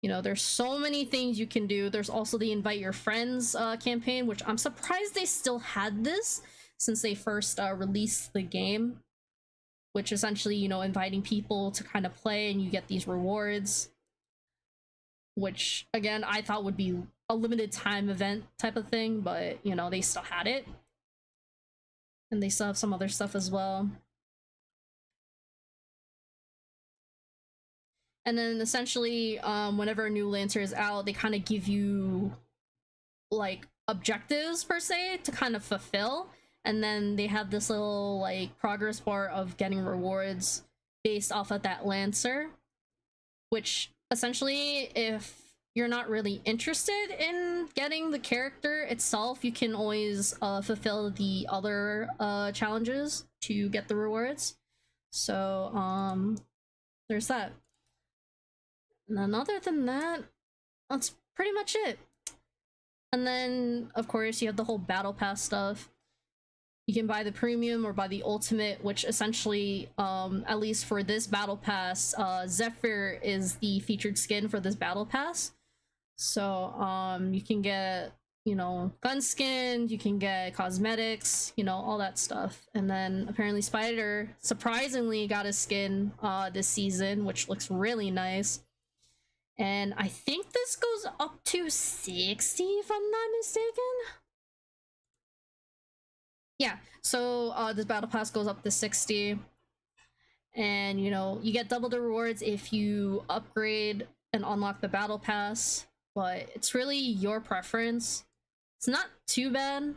You know, there's so many things you can do. There's also the invite your friends campaign, which I'm surprised they still had this since they first released the game, which essentially, you know, inviting people to kind of play and you get these rewards, which again I thought would be a limited time event type of thing, but you know, they still had it. And they still have some other stuff as well. And then essentially, whenever a new Lancer is out, they kind of give you like objectives per se to kind of fulfill, and then they have this little like progress bar of getting rewards based off of that Lancer, which essentially, if you're not really interested in getting the character itself, you can always fulfill the other challenges to get the rewards. So there's that. And then other than that, that's pretty much it. And then of course you have the whole battle pass stuff. You can buy the premium or buy the ultimate, which essentially, at least for this battle pass, Zephyr is the featured skin for this battle pass. So you can get, you know, gun skin, you can get cosmetics, you know, all that stuff. And then apparently Spider surprisingly got a skin this season, which looks really nice. And I think this goes up to 60 if I'm not mistaken. Yeah, so this battle pass goes up to 60. And you know, you get double the rewards if you upgrade and unlock the battle pass, but it's really your preference. It's not too bad,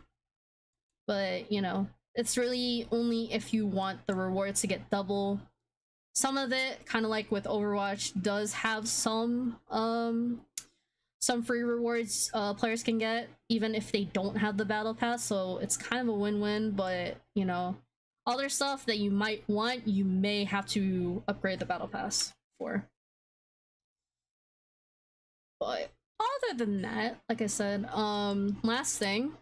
but you know, it's really only if you want the rewards to get double. Some of it, kind of like with Overwatch, does have some free rewards players can get even if they don't have the battle pass, so it's kind of a win-win. But you know, other stuff that you might want, you may have to upgrade the battle pass for. But other than that, like I said, last thing,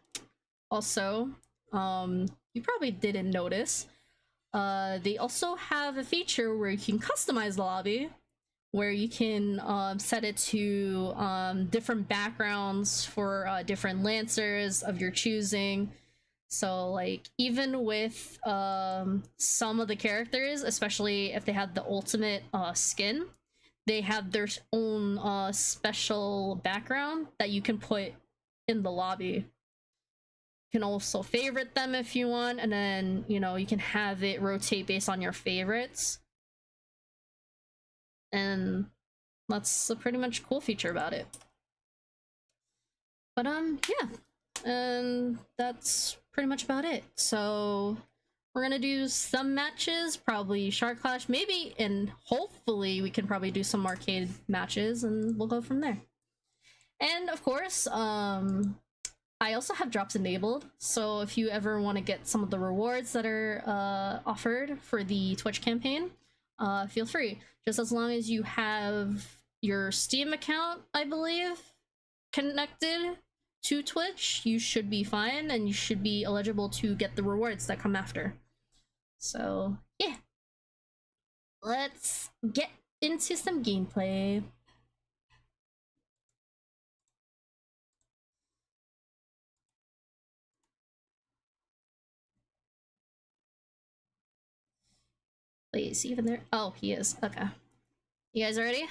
also, you probably didn't notice, they also have a feature where you can customize the lobby, where you can set it to different backgrounds for different Lancers of your choosing. So like even with some of the characters, especially if they have the ultimate skin, they have their own special background that you can put in the lobby. You can also favorite them if you want, and then you know, you can have it rotate based on your favorites. And that's a pretty much cool feature about it. But yeah, and that's pretty much about it. So we're gonna do some matches, probably Shark Clash, maybe, and hopefully we can probably do some arcade matches, and we'll go from there. And of course, I also have drops enabled, so if you ever want to get some of the rewards that are offered for the Twitch campaign, feel free. Just as long as you have your Steam account, I believe, connected to Twitch, you should be fine, and you should be eligible to get the rewards that come after. So yeah, let's get into some gameplay. Wait, is he even there? Oh, he is. Okay. You guys ready?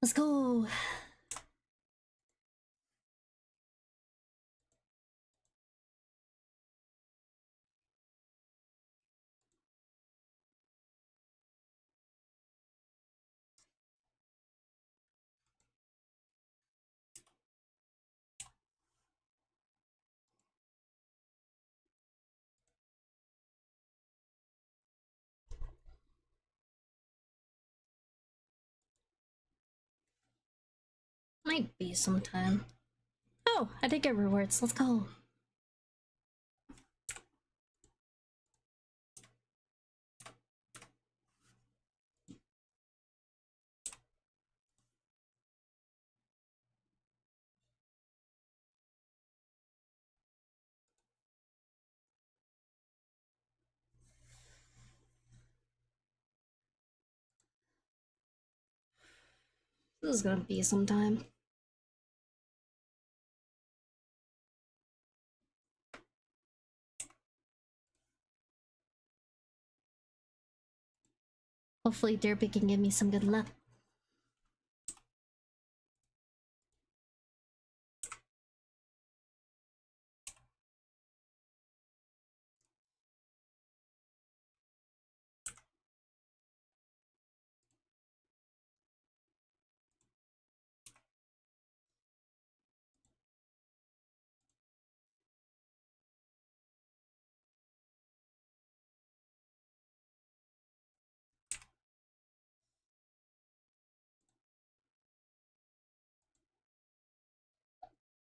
Let's go. Might be sometime. Oh, I did get rewards. Let's go. This is gonna be sometime. Hopefully Derpy can give me some good luck.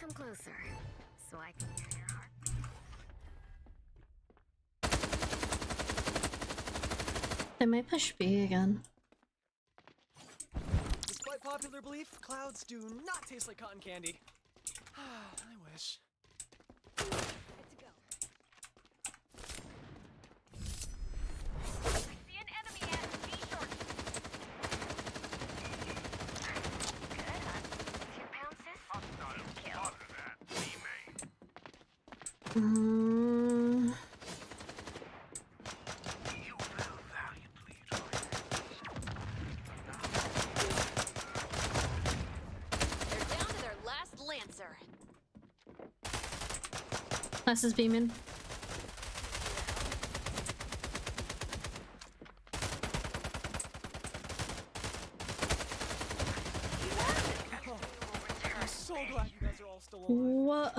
Come closer, so I can hear your heart. They might push B again. Despite popular belief, clouds do not taste like cotton candy. I wish. Good to go. I see an enemy at B short. Good, huh? 2 pound sis? Kill. Mm, You will valiantly join. They're down to their last Lancer. this is beaming. I'm so glad you guys are all still alive. What?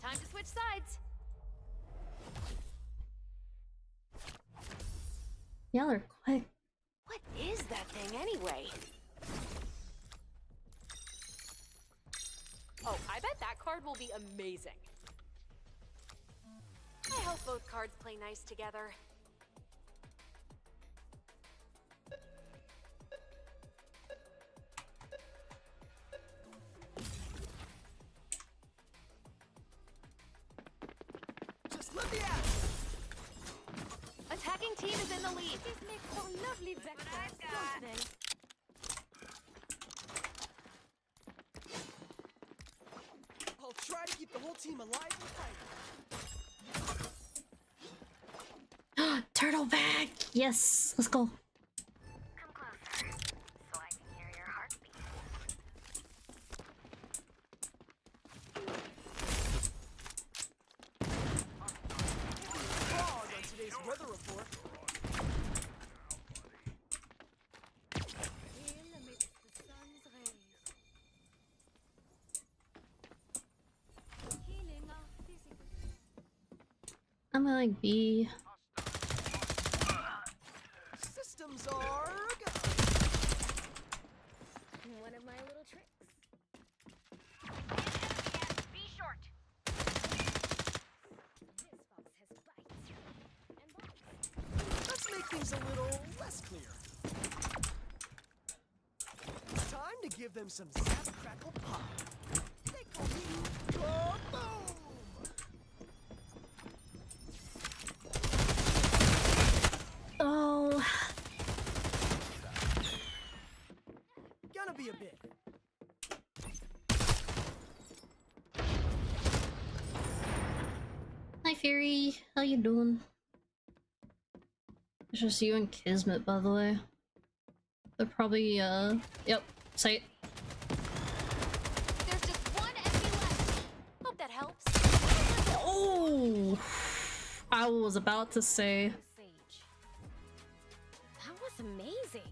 Time to switch sides. Y'all are quick. What is that thing anyway? Oh, I bet that card will be amazing. I hope both cards play nice together. Just let me out! Attacking team is in the lead. This makes for lovely breakfast, don't they? I'll try to keep the whole team alive and fighting. Turtle back! Yes, let's go. Come closer, so I can hear your heartbeat. Frog on today's weather report. Heal amidst the sun's rays. Healing our physical. I'm gonna like B. Systems are go. One of my little tricks. Be short. This fox has bites and bites. Let's make things a little less clear. Time to give them some zap crackle pop. They call me Kaboom! Oh, Gonna be a bit. hi Fury. How you doing? It's just you and Kismet, by the way. They're probably, yep, sight. There's just one enemy left. Hope that helps. Oh! I was about to say. Sage. That was amazing.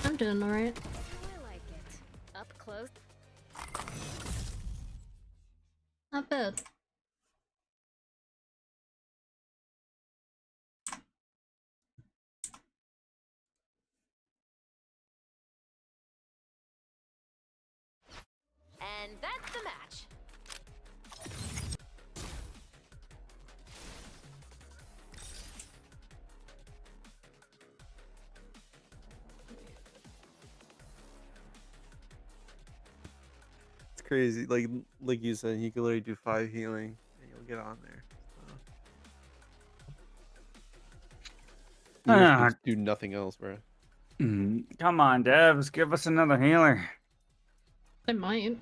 I'm doing alright. I like it. Up close. Not bad. And that's the match. It's crazy. Like you said, you could literally do 5 healing and you'll get on there. So. You Ah, just do nothing else, bro. come on, devs, give us another healer. I might.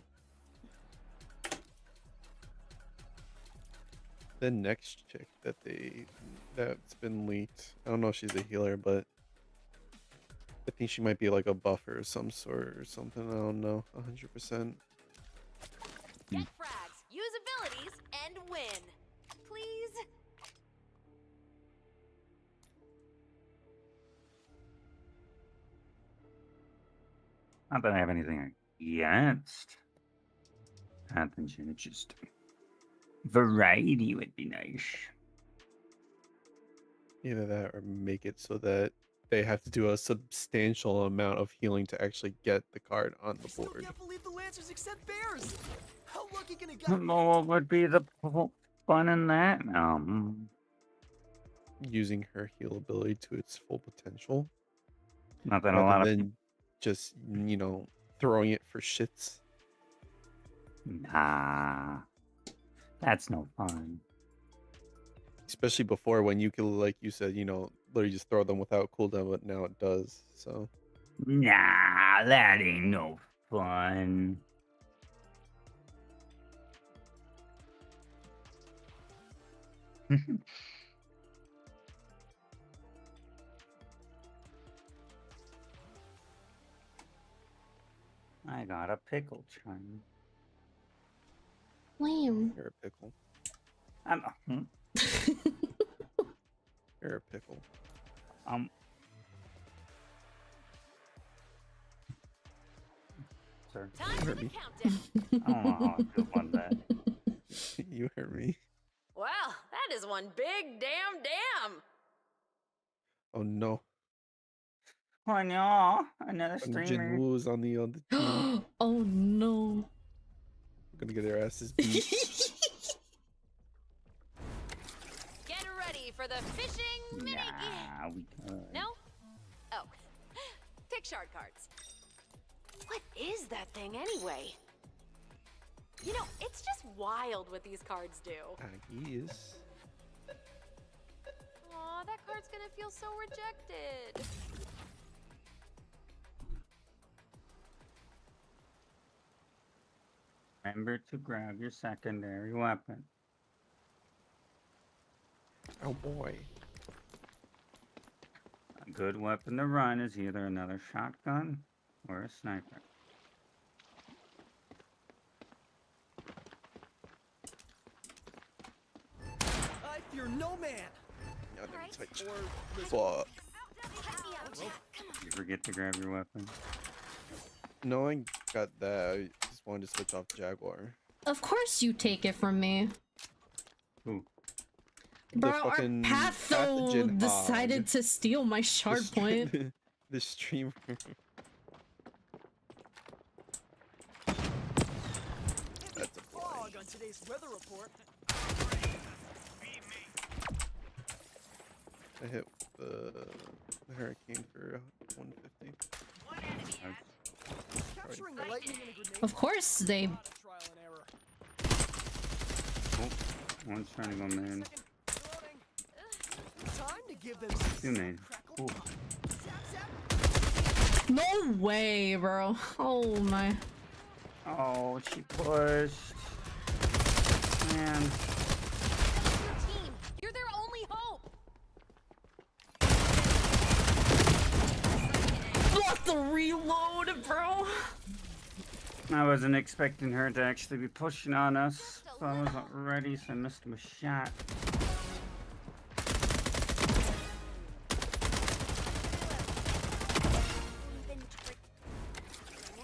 The next chick that's been leaked. I don't know if she's a healer, but I think she might be like a buffer of some sort or something. I don't know 100%. Get frags, use abilities, and win. Please? Not that I have anything against attention, it's just variety would be nice. Either that or make it so that they have to do a substantial amount of healing to actually get the card on I the still board. can't believe the Lancers accept bears. How lucky can a guy be? What would be the fun in that? Using her heal ability to its full potential, Not that a rather lot of than just throwing it for shits. Nah, that's no fun. Especially before, when you could, like you said, literally just throw them without cooldown, but now it does. So Nah, that ain't no fun. I got a pickle charm. Lame. you're a pickle. I'm You're a pickle. Sir. Time for Heard the me. countdown. I don't know how I feel about that. You heard me. Well, that is one big damn. Oh no. Oh no, another And streamer. Jin Woo's on the other team. Oh no. Gonna get their asses beat. Get ready for the fishing mini game. Nah, we could. No? Oh. Pick shard cards. What is that thing anyway? You know, it's just wild what these cards do. Aggies. Aw, that card's gonna feel so rejected. Remember to grab your secondary weapon. Oh boy. A good weapon to run is either another shotgun or a sniper. I fear no man. Another touch. Or Fuck. You forget to grab your weapon. No, I got that. I just wanted to switch off Jaguar. Of course you take it from me. Ooh. Bro, our fucking patho pathogen decided hog. to steal my shard The point. the streamer. That's a fog boy. on today's weather report. I hit the hurricane for 150. Capturing the lightning in a grenade. Of course they. A lot of trial and error. Oh, one's trying to go man. Second loading. Time to give them Two man. crackle. Ooh. Zap, zap. No way, bro. Oh my. Oh, she pushed. Man. Your team, you're their only hope. What the reload, bro? I wasn't expecting her to actually be pushing on us, so I wasn't ready, so I missed my shot.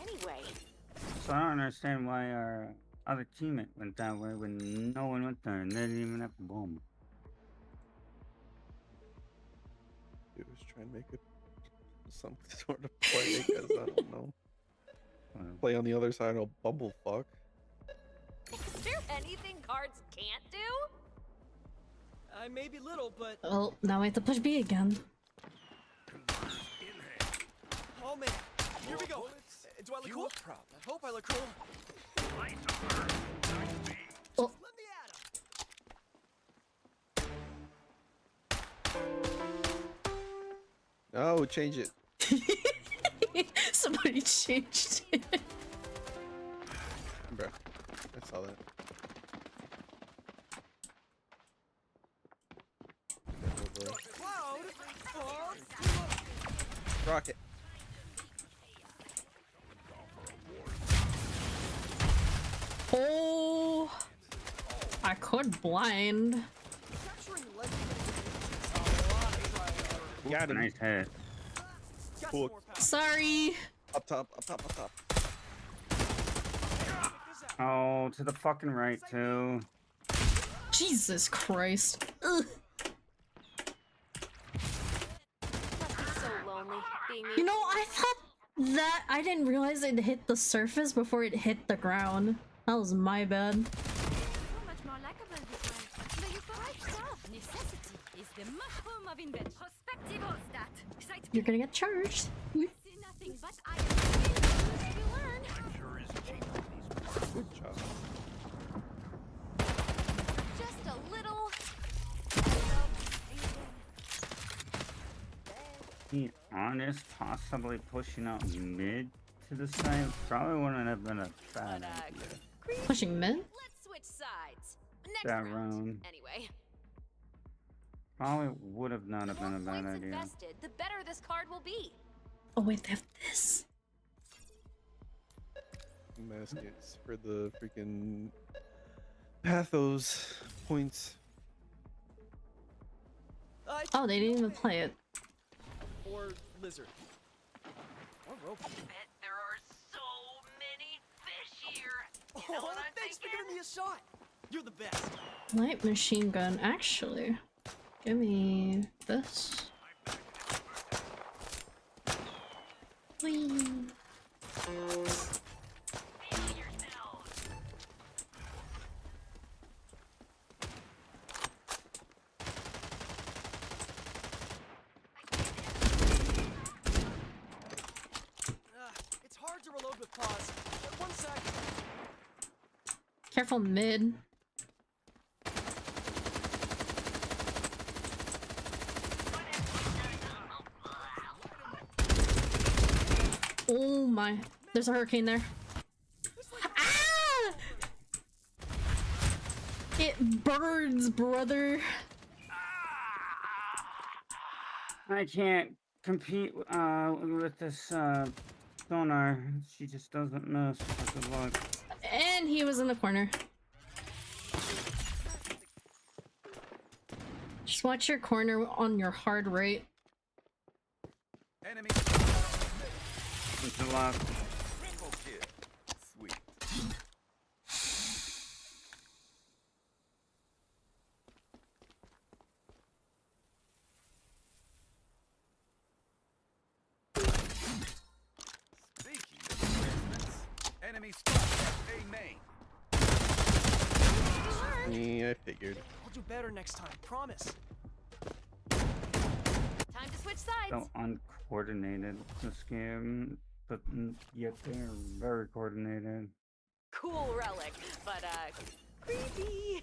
Anyway, So I don't understand why our other teammate went that way when no one went there and they didn't even have a bomb. Dude was trying to make it some sort of play, I guess. I don't know. Play on the other side of Bumblefuck. is there anything cards can't do? I may be little, but Oh, now I have to push B again. oh man, here we go. Do I look cool? I hope I look cool. Oh. Let me at 'em. No, change it. Somebody changed it. Bro, I saw that. Cloud. Far. Rocket. Oh, I could blind. Capturing lightning in a grenade takes a lot of trial and error. Got him. Nice hit. Got Cool. some more power. Sorry. Up top, up top, up top. Oh, to the fucking right too. Jesus Christ. Ugh. Must be so That I didn't realize it hit the surface before it hit the ground. That was my bad. So much more likable this one. The euphoric stuff. Necessity is the mushroom of invention. Prospectivo stat. Sight You're gonna get charged. see nothing but I am as you learn. I'm sure is cheap on these. Good job. Just a little. Be honest, possibly pushing out mid to the side probably wouldn't have been a bad But, idea. Pushing mid? Let's switch sides. Next That round. round. Anyway, Probably would have not have the been more a bad points idea. invested, the better this card will be. Oh wait, they have this. Maskets for the freaking Pathos points. Oh, they didn't even play it. Or lizard. Or rope. Bet there are so many fish here. Oh, thanks for giving me a shot. You're the best. Light machine gun, actually. Give me this. Whee. It's hard to reload with pause. 1 sec. Careful mid. Oh my. There's a hurricane there. Ah! It burns, brother. I can't compete with this sonar. She just doesn't miss. Good luck. And he was in the corner. Just watch your corner on your hard right. Enemy Good luck. triple kill. Sweet. Speaking of advancements, enemy spot A main. Yeah, I figured. I'll do better next time. Promise. Time to switch sides. So uncoordinated this game, but yet they're very coordinated. Cool relic, but creepy.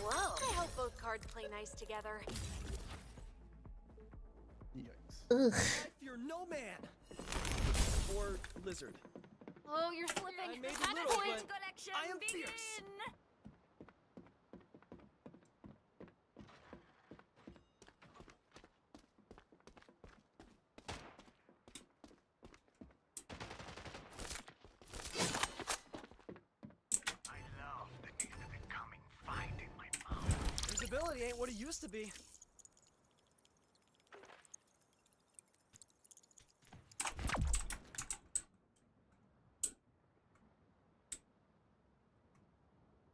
Whoa. I hope both cards play nice together. Yikes. Ugh. I fear no man. Or lizard. Oh, you're slipping. I may be Match little, point. but collection I am begin. fierce. I love the taste of it coming fine in my mouth. Visibility ain't what it used to be.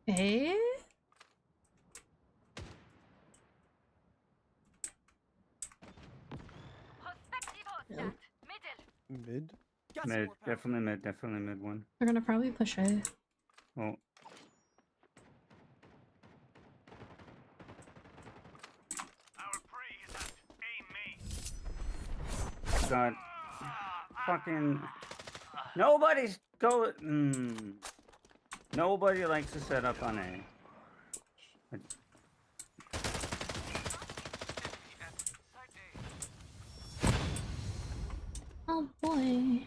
Eh? Prospectivo stat. Nope. Middle. Mid? Got some Mid, more power. definitely mid one. They're gonna probably push A. Oh, Our prey is at A main. God. Fucking. Nobody's go. Nobody likes to set up on A. Oh boy.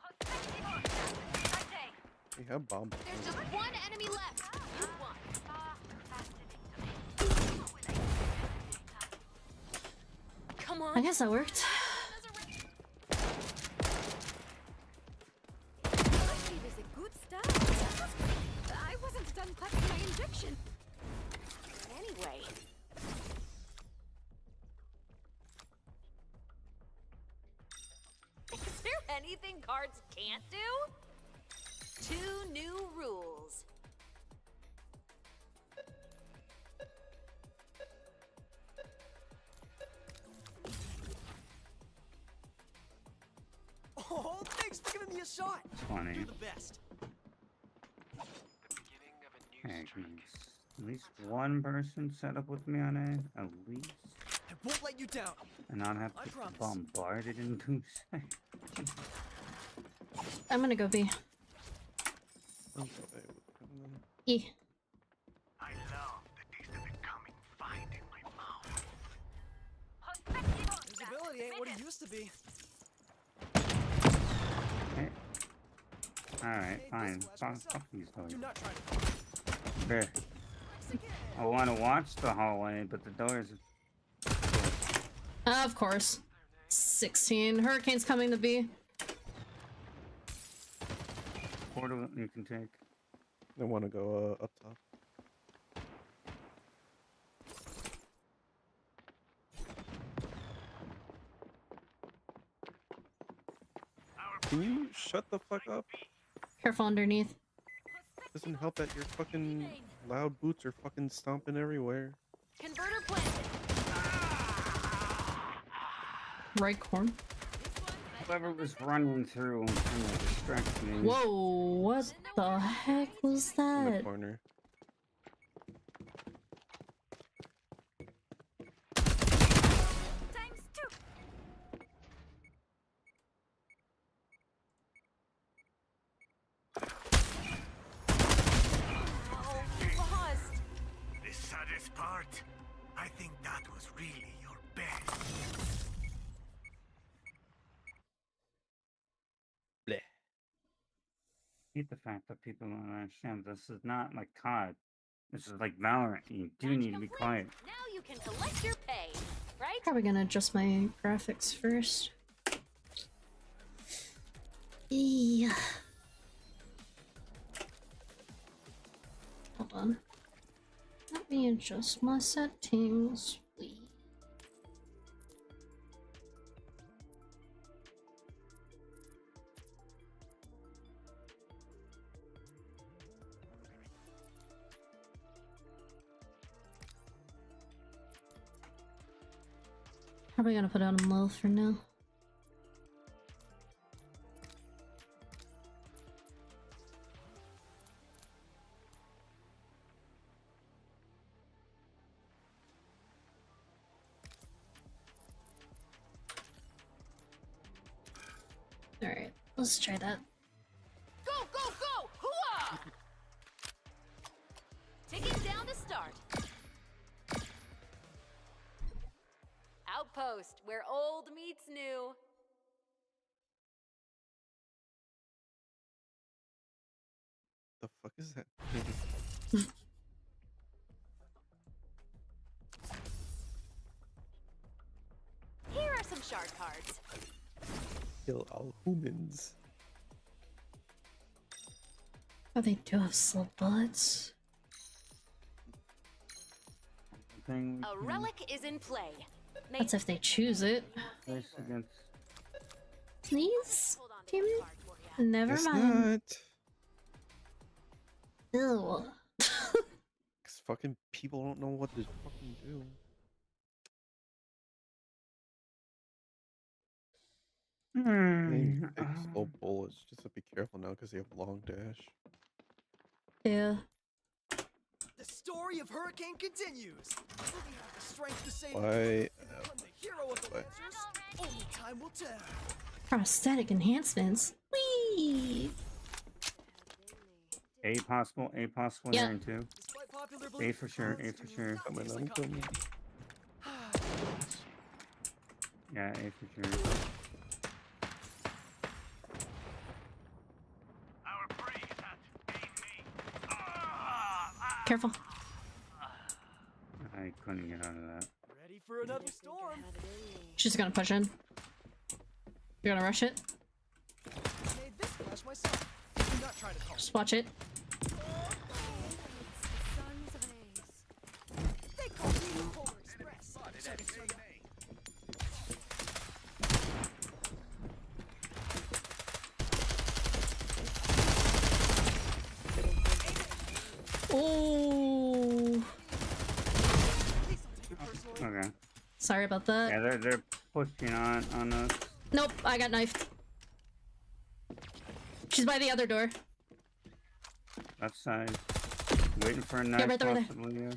Prospectivo stat. Sight A. We have bomb. There's just one enemy left. You won. Come on. I guess that worked. Actually, there's a good start. I wasn't done packing my injection. Anyway. Is there anything anything cards can't do? 2 new rules. Oh, thanks for giving me a shot. It's funny. You're the best. Okay, at least one person set up with me on A, at least. I won't let you down. And not have I to promise. bombard it in 2 seconds. I'm gonna go B. I'll go A with them. E. I love the taste of it coming fine in my mouth. Visibility ain't what it used to be. Okay. Alright, Hey, fine. this flash Fuck myself. these doors. Do not try to. Fair. I want to watch the hallway, but the doors. Of course. 16. Hurricane's coming to B. Portal you can take. I want to go up top. Can you shut the fuck up? Careful underneath. Doesn't help that your fucking loud boots are fucking stomping everywhere. Converter planted. Right corn. Whoever was running through kind of distracted me. Whoa, what the heck was In the that? corner. ×2. Oh, lost. The saddest part, I think that was really your best. Bleh. I hate the fact that people don't understand. This is not like COD. This is like Valorant. You do Match need to be complete. quiet. Now you can collect your pay, right? Probably gonna adjust my graphics first. Yeah. Hold on. Let me adjust my settings, please. Probably gonna put on low for now. Alright, let's try that. Go, go, go! Hooah! Ticking down to start. Outpost, where old meets new. The fuck is that? Here are some shard cards. Kill all humans. Oh, they do have slow bullets. Thing we A can relic is in play. May- That's if they choose it. place against. Please? Hold on to Damn this it. card for ya. Never Guess mind. not. Ew. Cause fucking people don't know what to fucking do. They take slow bullets. Just to be careful now, because they have long dash. Yeah. The story of Hurricane continues. Will he have the strength to save Why? the become the hero of the Why? Lancers? Only time will tell. Prosthetic enhancements. Whee! A possible Yeah. here in 2. Despite popular A belief, for sure, A cards for do sure. not Coming, taste I'm like coffee. coming. Yeah, A for sure. Our prey is at A main. Careful. I couldn't get out of that. Ready for another storm. She's gonna push in. You're gonna rush it? Made this flash myself. Do not try to call. Just watch it. Sun's rays. They call me the Polar Express. Spotted at A main. Oh, Okay. sorry about that. Yeah, they're pushing on us. Nope, I got knifed. She's by the other door. That side. Waiting for a knife, right there, right there. possibly. Yeah.